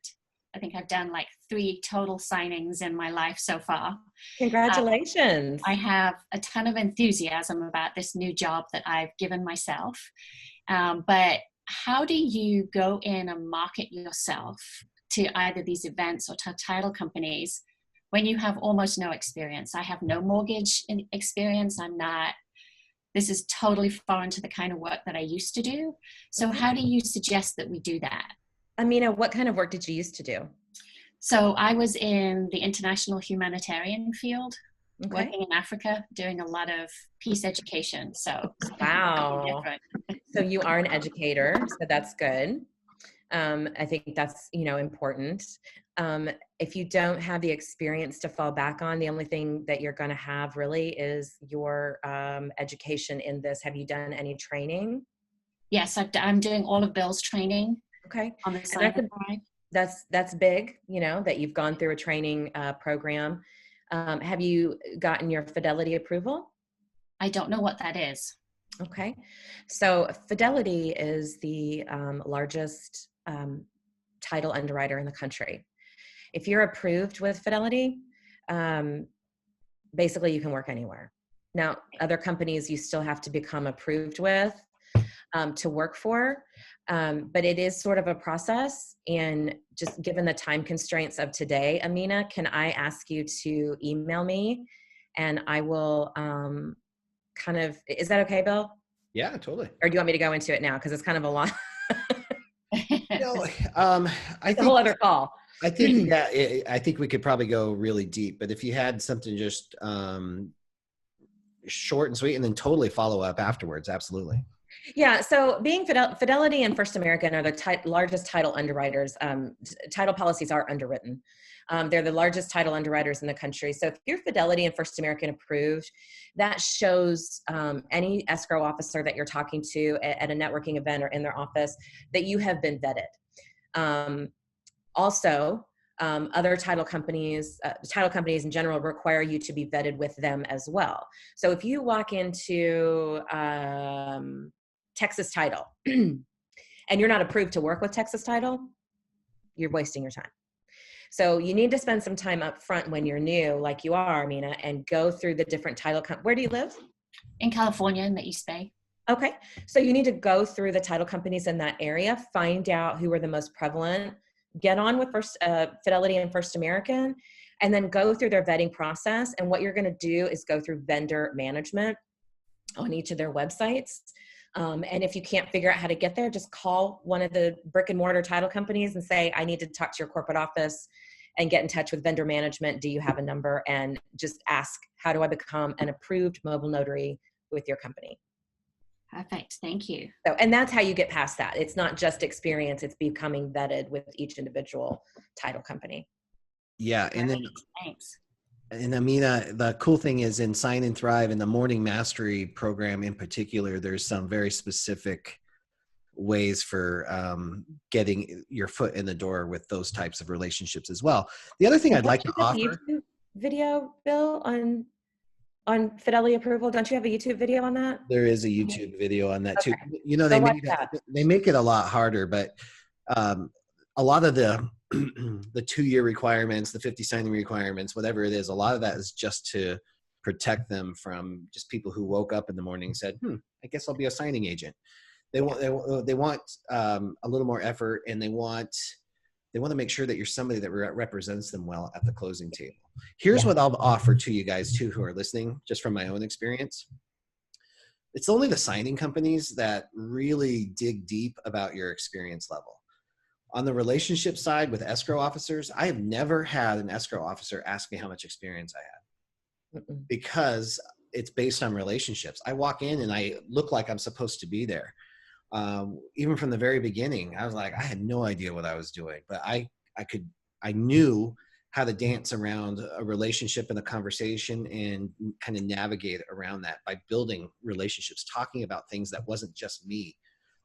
I think I've done like 3 total signings in my life so far. Congratulations. I have a ton of enthusiasm about this new job that I've given myself. But how do you go in and market yourself to either these events or to title companies when you have almost no experience? I have no mortgage experience. This is totally foreign to the kind of work that I used to do. So how do you suggest that we do that? Amina, what kind of work did you used to do? So I was in the international humanitarian field, working in Africa, doing a lot of peace education. So wow. So you are an educator, so that's good. I think that's, important. If you don't have the experience to fall back on, the only thing that you're going to have really is your education in this. Have you done any training? Yes, I'm doing all of Bill's training. Okay. On the side. That's big, that you've gone through a training program. Have you gotten your Fidelity approval? I don't know what that is. Okay. So Fidelity is the largest title underwriter in the country. If you're approved with Fidelity, basically you can work anywhere. Now, other companies you still have to become approved with to work for. But it is sort of a process, and just given the time constraints of today, Amina, can I ask you to email me and I will is that okay, Bill? Yeah, totally. Or do you want me to go into it now? Because it's kind of a lot. No, I It's a whole think other call. yeah, I think we could probably go really deep, but if you had something just short and sweet, and then totally follow up afterwards, absolutely. Yeah, so being Fidelity and First American are the largest title underwriters. Title policies are underwritten. They're the largest title underwriters in the country. So if you're Fidelity and First American approved, that shows any escrow officer that you're talking to at a networking event or in their office that you have been vetted. Also, other title companies in general require you to be vetted with them as well. So if you walk into Texas Title and you're not approved to work with Texas Title, you're wasting your time. So you need to spend some time up front when you're new, like you are, Mina, and go through the different title where do you live? In California, in the East Bay. Okay, so you need to go through the title companies in that area, find out who are the most prevalent, get on with Fidelity and First American, and then go through their vetting process. And what you're going to do is go through vendor management on each of their websites. And if you can't figure out how to get there, just call one of the brick and mortar title companies and say, I need to talk to your corporate office and get in touch with vendor management. Do you have a number? And just ask, how do I become an approved mobile notary with your company? Perfect. Thank you. So, and that's how you get past that. It's not just experience, it's becoming vetted with each individual title company. Yeah. And then, thanks. And Amina, the cool thing is in Sign and Thrive, in the Morning Mastery program in particular, there's some very specific ways for getting your foot in the door with those types of relationships as well. The other thing I'd like to offer. YouTube video, Bill, on Fidelity approval. Don't you have a YouTube video on that? There is a YouTube video on that too. Okay. You know, they make it a lot harder, but a lot of the 2-year requirements, the 50 signing requirements, whatever it is, a lot of that is just to protect them from just people who woke up in the morning and said, I guess I'll be a signing agent. They want a little more effort, and they want to make sure that you're somebody that represents them well at the closing table. Here's what I'll offer to you guys too, who are listening, just from my own experience. It's only the signing companies that really dig deep about your experience level. On the relationship side with escrow officers, I have never had an escrow officer ask me how much experience I had because it's based on relationships. I walk in and I look like I'm supposed to be there. Even from the very beginning, I was like, I had no idea what I was doing, but I knew how to dance around a relationship and a conversation and kind of navigate around that by building relationships, talking about things that wasn't just me.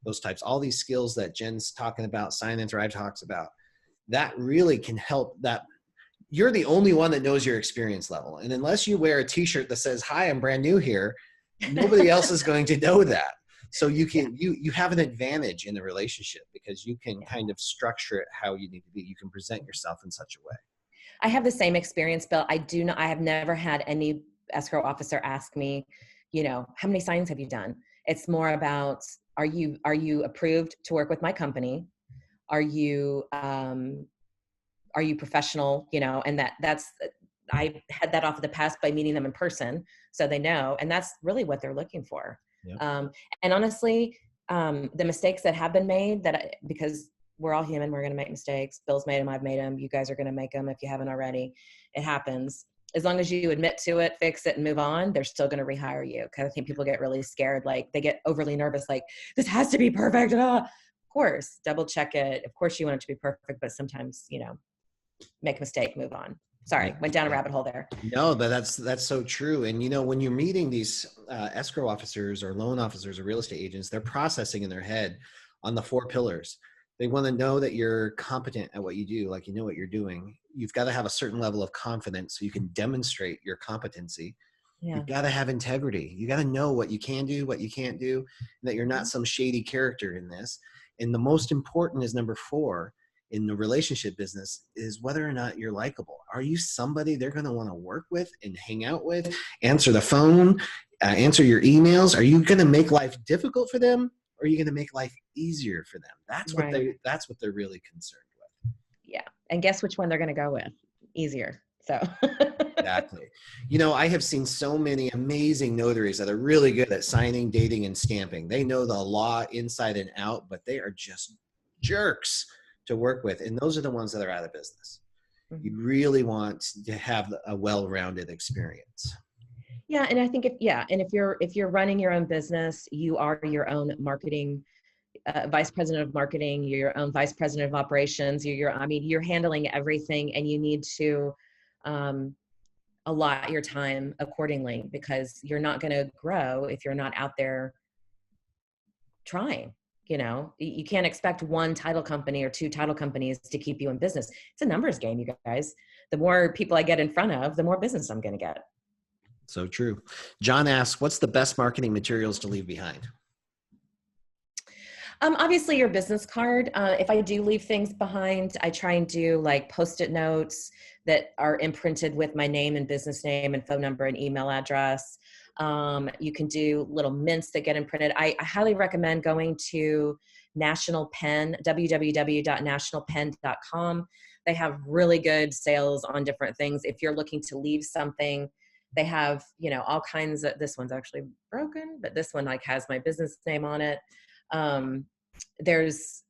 Those types, all these skills that Jen's talking about, Sign and Thrive talks about, that really can help. That you're the only one that knows your experience level. And unless you wear a t-shirt that says, hi, I'm brand new here, nobody else is going to know that. So you can, you have an advantage in the relationship because you can kind of structure it how you need to be. You can present yourself in such a way. I have the same experience, Bill. I have never had any escrow officer ask me, how many signings have you done? It's more about, are you approved to work with my company? Are you professional? And I had that off of the past by meeting them in person, so they know, and that's really what they're looking for. Yep. And honestly, the mistakes that have been made, because we're all human, we're going to make mistakes. Bill's made them, I've made them. You guys are going to make them if you haven't already. It happens. As long as you admit to it, fix it, and move on, they're still going to rehire you. Because I think people get really scared, like they get overly nervous, like this has to be perfect. Of course, double check it. Of course, you want it to be perfect, but sometimes make a mistake, move on. Sorry, went down a rabbit hole there. No, but that's so true. And when you're meeting these escrow officers or loan officers or real estate agents, they're processing in their head on the 4 pillars. They want to know that you're competent at what you do, like you know what you're doing. You've got to have a certain level of confidence so you can demonstrate your competency. Yeah. You've got to have integrity. You got to know what you can do, what you can't do, and that you're not some shady character in this. And the most important is number 4 in the relationship business is whether or not you're likable. Are you somebody they're going to want to work with and hang out with, answer the phone, answer your emails? Are you going to make life difficult for them? Or are you going to make life easier for them? That's what they're really concerned with. Yeah. And guess which one they're going to go with? Easier. So exactly. I have seen so many amazing notaries that are really good at signing, dating, and stamping. They know the law inside and out, but they are just jerks to work with. And those are the ones that are out of business. Mhm. You really want to have a well-rounded experience. Yeah, and I think if you're running your own business, you are your own marketing vice president of marketing, you're your own vice president of operations, you're handling everything, and you need to allot your time accordingly, because you're not going to grow if you're not out there trying. You can't expect one title company or two title companies to keep you in business. It's a numbers game, you guys. The more people I get in front of, the more business I'm going to get. So true. John asks, what's the best marketing materials to leave behind? Obviously your business card. If I do leave things behind, I try and do like Post-it notes that are imprinted with my name and business name and phone number and email address. You can do little mints that get imprinted. I highly recommend going to National Pen, www.nationalpen.com. They have really good sales on different things. If you're looking to leave something, they have, all kinds of, this one's actually broken, but this one like has my business name on it. There's,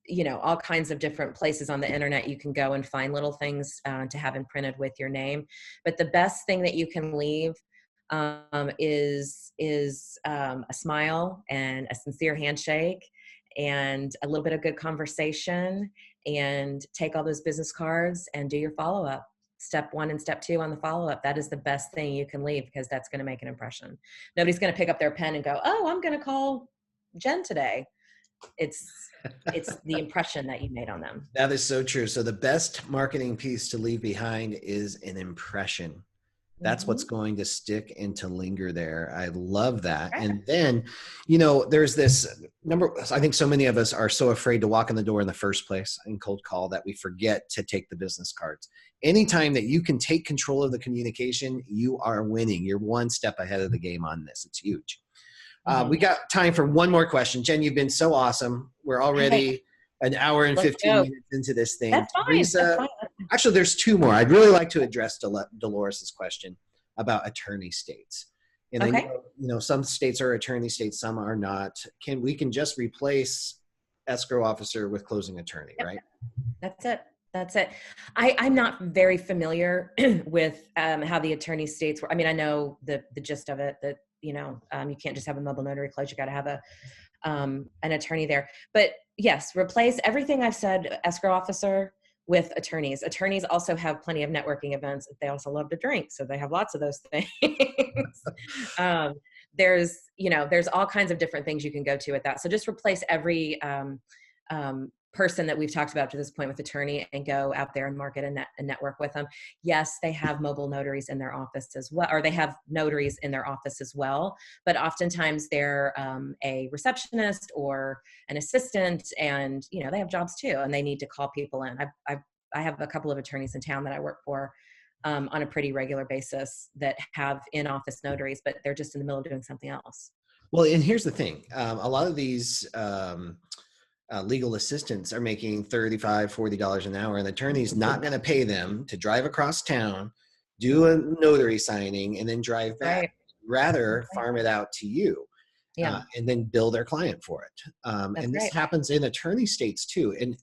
all kinds of different places on the internet you can go and find little things to have imprinted with your name. But the best thing that you can leave is a smile and a sincere handshake and a little bit of good conversation, and take all those business cards and do your follow-up. Step 1 and step 2 on the follow-up. That is the best thing you can leave, because that's going to make an impression. Nobody's going to pick up their pen and go, oh, I'm going to call Jen today. It's the impression that you made on them. That is so true. So the best marketing piece to leave behind is an impression. That's what's going to stick and to linger there. I love that. Right. And then, there's this number. I think so many of us are so afraid to walk in the door in the first place and cold call that we forget to take the business cards. Anytime that you can take control of the communication, you are winning. You're one step ahead of the game on this. It's huge. We got time for one more question. Jen, you've been so awesome. We're already an hour and 15 minutes into this thing. That's fine. Teresa, That's fine. Actually, there's two more. I'd really like to address Dolores's question about attorney states. And Okay. I know, some states are attorney states, some are not. We can just replace escrow officer with closing attorney, right? That's it. I'm not very familiar with how the attorney states work. I mean, I know the gist of it, that you can't just have a mobile notary close. You got to have an attorney there. But yes, replace everything I've said, escrow officer, with attorneys. Attorneys also have plenty of networking events. They also love to drink, so they have lots of those things. There's all kinds of different things you can go to with that. So just replace every person that we've talked about to this point with attorney, and go out there and market and network with them. Yes, they have mobile notaries in their office as well, or they have notaries in their office as well, but oftentimes they're a receptionist or an assistant, and they have jobs too, and they need to call people in. I have a couple of attorneys in town that I work for on a pretty regular basis that have in-office notaries, but they're just in the middle of doing something else. Well, and here's the thing. A lot of these legal assistants are making $35, $40 an hour, and the attorney's not going to pay them to drive across town, do a notary signing, and then drive back. Right. Rather farm it out to you, and then bill their client for it. And this happens in attorney states too. In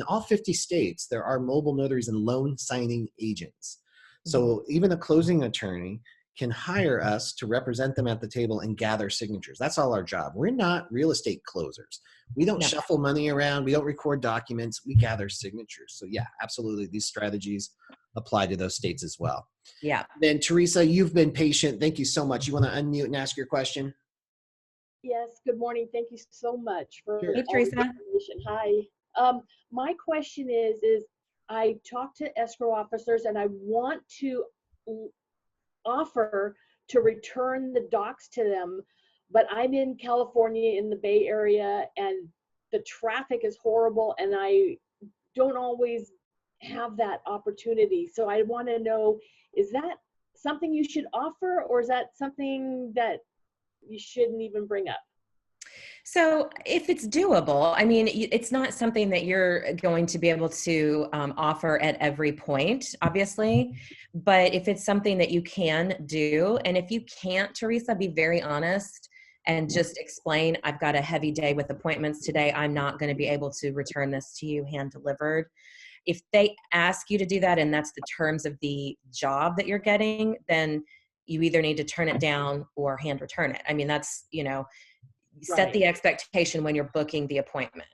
all 50 states, there are mobile notaries and loan signing agents. So even a closing attorney can hire us to represent them at the table and gather signatures. That's all our job. We're not real estate closers. We don't shuffle money around. We don't record documents. We gather signatures. So yeah, absolutely. These strategies apply to those states as well. Yeah. Then Teresa, you've been patient. Thank you so much. You want to unmute and ask your question? Yes, good morning. Thank you so much for Hey, all the Teresa. information. Hi. My question is I talk to escrow officers and I want to offer to return the docs to them, but I'm in California in the Bay Area and the traffic is horrible and I don't always have that opportunity. So I want to know, is that something you should offer, or is that something that you shouldn't even bring up? So if it's doable, I mean, it's not something that you're going to be able to offer at every point, obviously, but if it's something that you can do, and if you can't, Teresa, be very honest, and just explain, I've got a heavy day with appointments today. I'm not going to be able to return this to you hand delivered. If they ask you to do that and that's the terms of the job that you're getting, then you either need to turn it down or hand return it. I mean, that's, set the expectation when you're booking the appointment.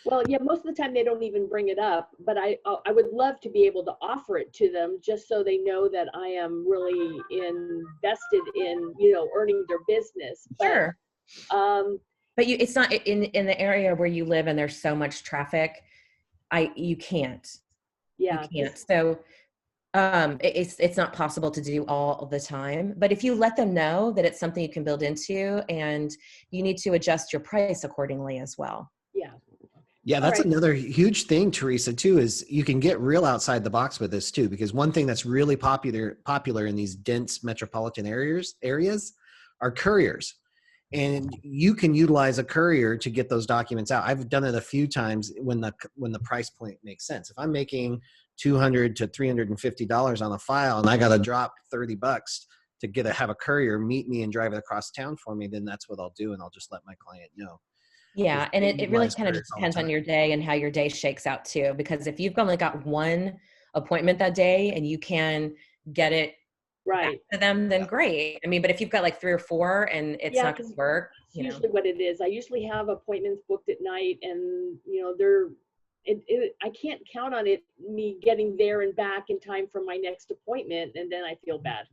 Well, yeah, most of the time they don't even bring it up, but I would love to be able to offer it to them just so they know that I am really invested in, earning their business. Sure. But it's not in the area where you live and there's so much traffic. You can't. Yeah. You can't. So it's not possible to do all the time, but if you let them know that it's something you can build into, and you need to adjust your price accordingly as well. Yeah. Yeah, that's another huge thing, Teresa, too, is you can get real outside the box with this too, because one thing that's really popular in these dense metropolitan areas are couriers. And you can utilize a courier to get those documents out. I've done it a few times when the price point makes sense. If I'm making $200 to $350 on a file and I got to drop $30 to have a courier meet me and drive it across town for me, then that's what I'll do, and I'll just let my client know. Yeah, and it really kind of just depends on your day and how your day shakes out too. Because if you've only got one appointment that day and you can get it back to them, then great. I mean, but if you've got like 3 or 4 and it's not going to work, that's usually what it is. I usually have appointments booked at night, and I can't count on me getting there and back in time for my next appointment, and then I feel bad.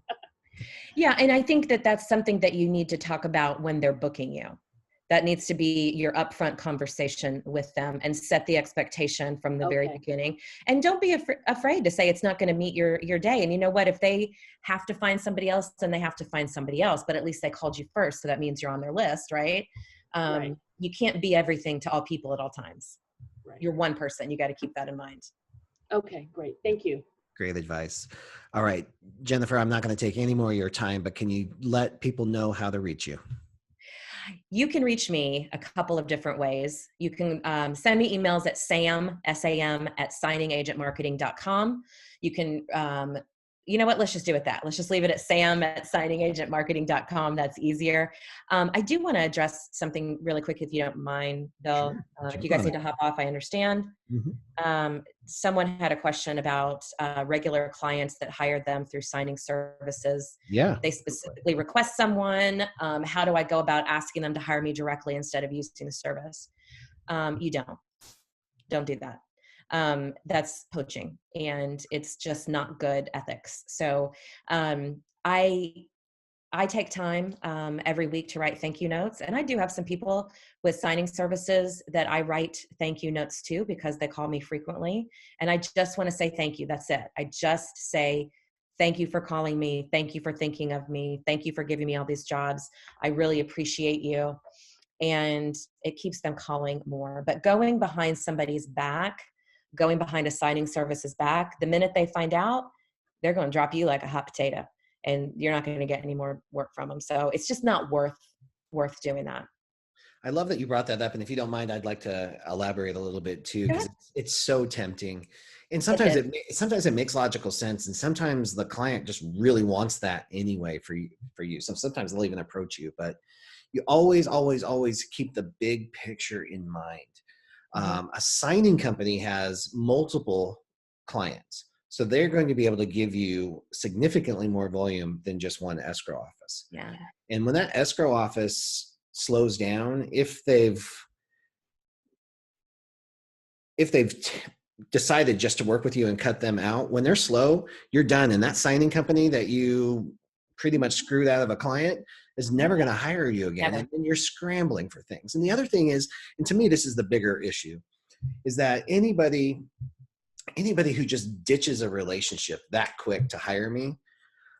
Yeah, and I think that that's something that you need to talk about when they're booking you. That needs to be your upfront conversation with them, and set the expectation from the very beginning. And don't be afraid to say it's not going to meet your day. And you know what? If they have to find somebody else, then they have to find somebody else. But at least they called you first, so that means you're on their list, right? You can't be everything to all people at all times. Right. You're one person. You got to keep that in mind. Okay, great. Thank you. Great advice. All right, Jennifer, I'm not going to take any more of your time, but can you let people know how to reach you? You can reach me a couple of different ways. You can send me emails at S.A.M, S-A-M, at signingagentmarketing.com. You can, you know what, let's just do it that. Let's just leave it at S.A.M at signingagentmarketing.com. That's easier. I do want to address something really quick, if you don't mind, though. Sure. If you guys need to hop off, I understand. Mm-hmm. Someone had a question about regular clients that hired them through signing services. Yeah. They specifically request someone. How do I go about asking them to hire me directly instead of using the service? You don't do that. That's poaching, and it's just not good ethics. So I take time every week to write thank you notes. And I do have some people with signing services that I write thank you notes to, because they call me frequently. And I just want to say thank you. That's it. I just say, thank you for calling me. Thank you for thinking of me. Thank you for giving me all these jobs. I really appreciate you. And it keeps them calling more. But going behind somebody's back, going behind a signing service's back, the minute they find out, they're going to drop you like a hot potato. And you're not going to get any more work from them. So it's just not worth doing that. I love that you brought that up. And if you don't mind, I'd like to elaborate a little bit too, because it's so tempting. And sometimes it makes logical sense. And sometimes the client just really wants that anyway for you. So sometimes they'll even approach you, but you always keep the big picture in mind. A signing company has multiple clients. So they're going to be able to give you significantly more volume than just one escrow office. Yeah. And when that escrow office slows down, if they've decided just to work with you and cut them out, when they're slow, you're done. And that signing company that you pretty much screwed out of a client is never going to hire you again. Never. And then you're scrambling for things. And the other thing is, and to me, this is the bigger issue, is that anybody who just ditches a relationship that quick to hire me,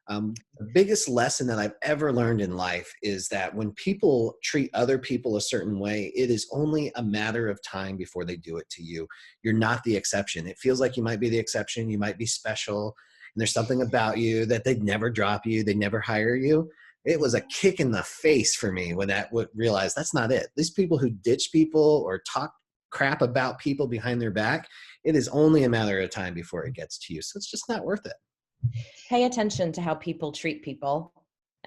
the biggest lesson that I've ever learned in life is that when people treat other people a certain way, it is only a matter of time before they do it to you. You're not the exception. It feels like you might be the exception. You might be special. And there's something about you that they'd never drop you. They never hire you. It was a kick in the face for me when I realized that's not it. These people who ditch people or talk crap about people behind their back, it is only a matter of time before it gets to you. So it's just not worth it. Pay attention to how people treat people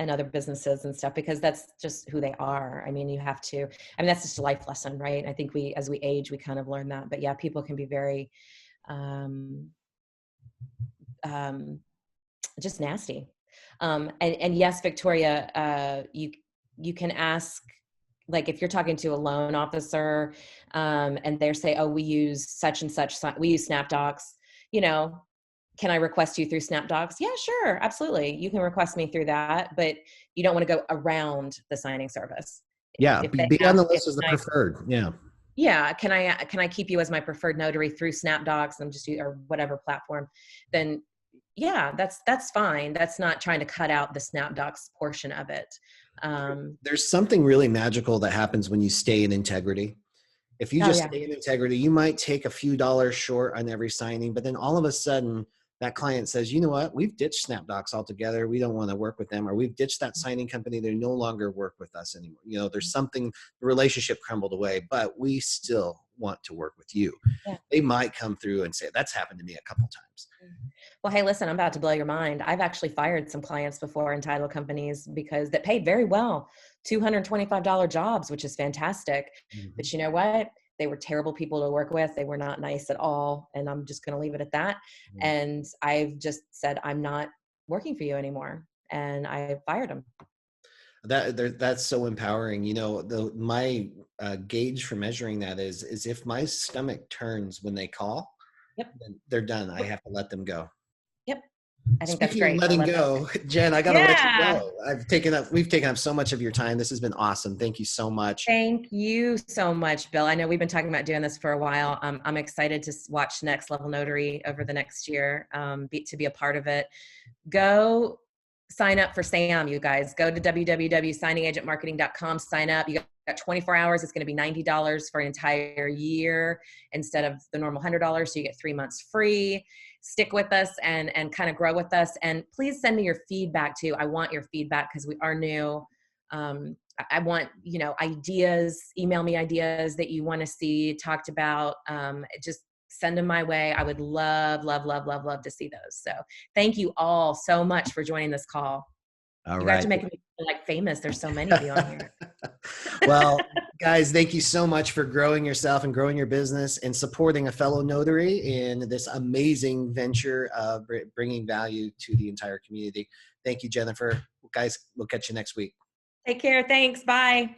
and other businesses and stuff, because that's just who they are. I mean, you have to, I mean, that's just a life lesson, right? I think as we age, we kind of learn that. But yeah, people can be very, um, just nasty. And yes, Victoria, you can ask, like if you're talking to a loan officer, and they're say, oh, we use such and such, we use SnapDocs, you know, can I request you through SnapDocs? Yeah, sure. Absolutely. You can request me through that, but you don't want to go around the signing service. Yeah, If they be on ask, the list as the preferred. Yeah. yeah, can I keep you as my preferred notary through SnapDocs and just or whatever platform, then yeah, that's fine. That's not trying to cut out the SnapDocs portion of it. There's something really magical that happens when you stay in integrity. If you Oh just yeah. stay in integrity, you might take a few dollars short on every signing, but then all of a sudden that client says, you know what, we've ditched SnapDocs altogether. We don't want to work with them, or we've ditched that signing company. They no longer work with us anymore. You know, there's something, the relationship crumbled away, but we still want to work with you. Yeah. They might come through and say, that's happened to me a couple times. Well, hey, listen, I'm about to blow your mind. I've actually fired some clients before in title companies because that paid very well, $225 jobs, which is fantastic. Mm-hmm. But you know what? They were terrible people to work with. They were not nice at all. And I'm just going to leave it at that. Mm-hmm. And I've just said, I'm not working for you anymore. And I fired them. That's so empowering. You know, my gauge for measuring that is if my stomach turns when they call, yep, then they're done. I have to let them go. Yep. I think that's Speaking great. of letting go, Jen, I got to let you go. We've taken up so much of your time. This has been awesome. Thank you so much. Thank you so much, Bill. I know we've been talking about doing this for a while. I'm excited to watch Next Level Notary over the next year, to be a part of it. Go sign up for S.A.M, you guys. Go to www.signingagentmarketing.com, sign up. You got 24 hours. It's going to be $90 for an entire year instead of the normal $100. So you get 3 months free. Stick with us and kind of grow with us. And please send me your feedback too. I want your feedback because we are new. I want, ideas, email me ideas that you want to see talked about. Just send them my way. I would love, love, love, love, love to see those. So thank you all so much for joining this call. You guys are making me feel like famous. There's so many of you on here. Well, guys, thank you so much for growing yourself and growing your business and supporting a fellow notary in this amazing venture of bringing value to the entire community. Thank you, Jennifer. Guys, we'll catch you next week. Take care. Thanks. Bye.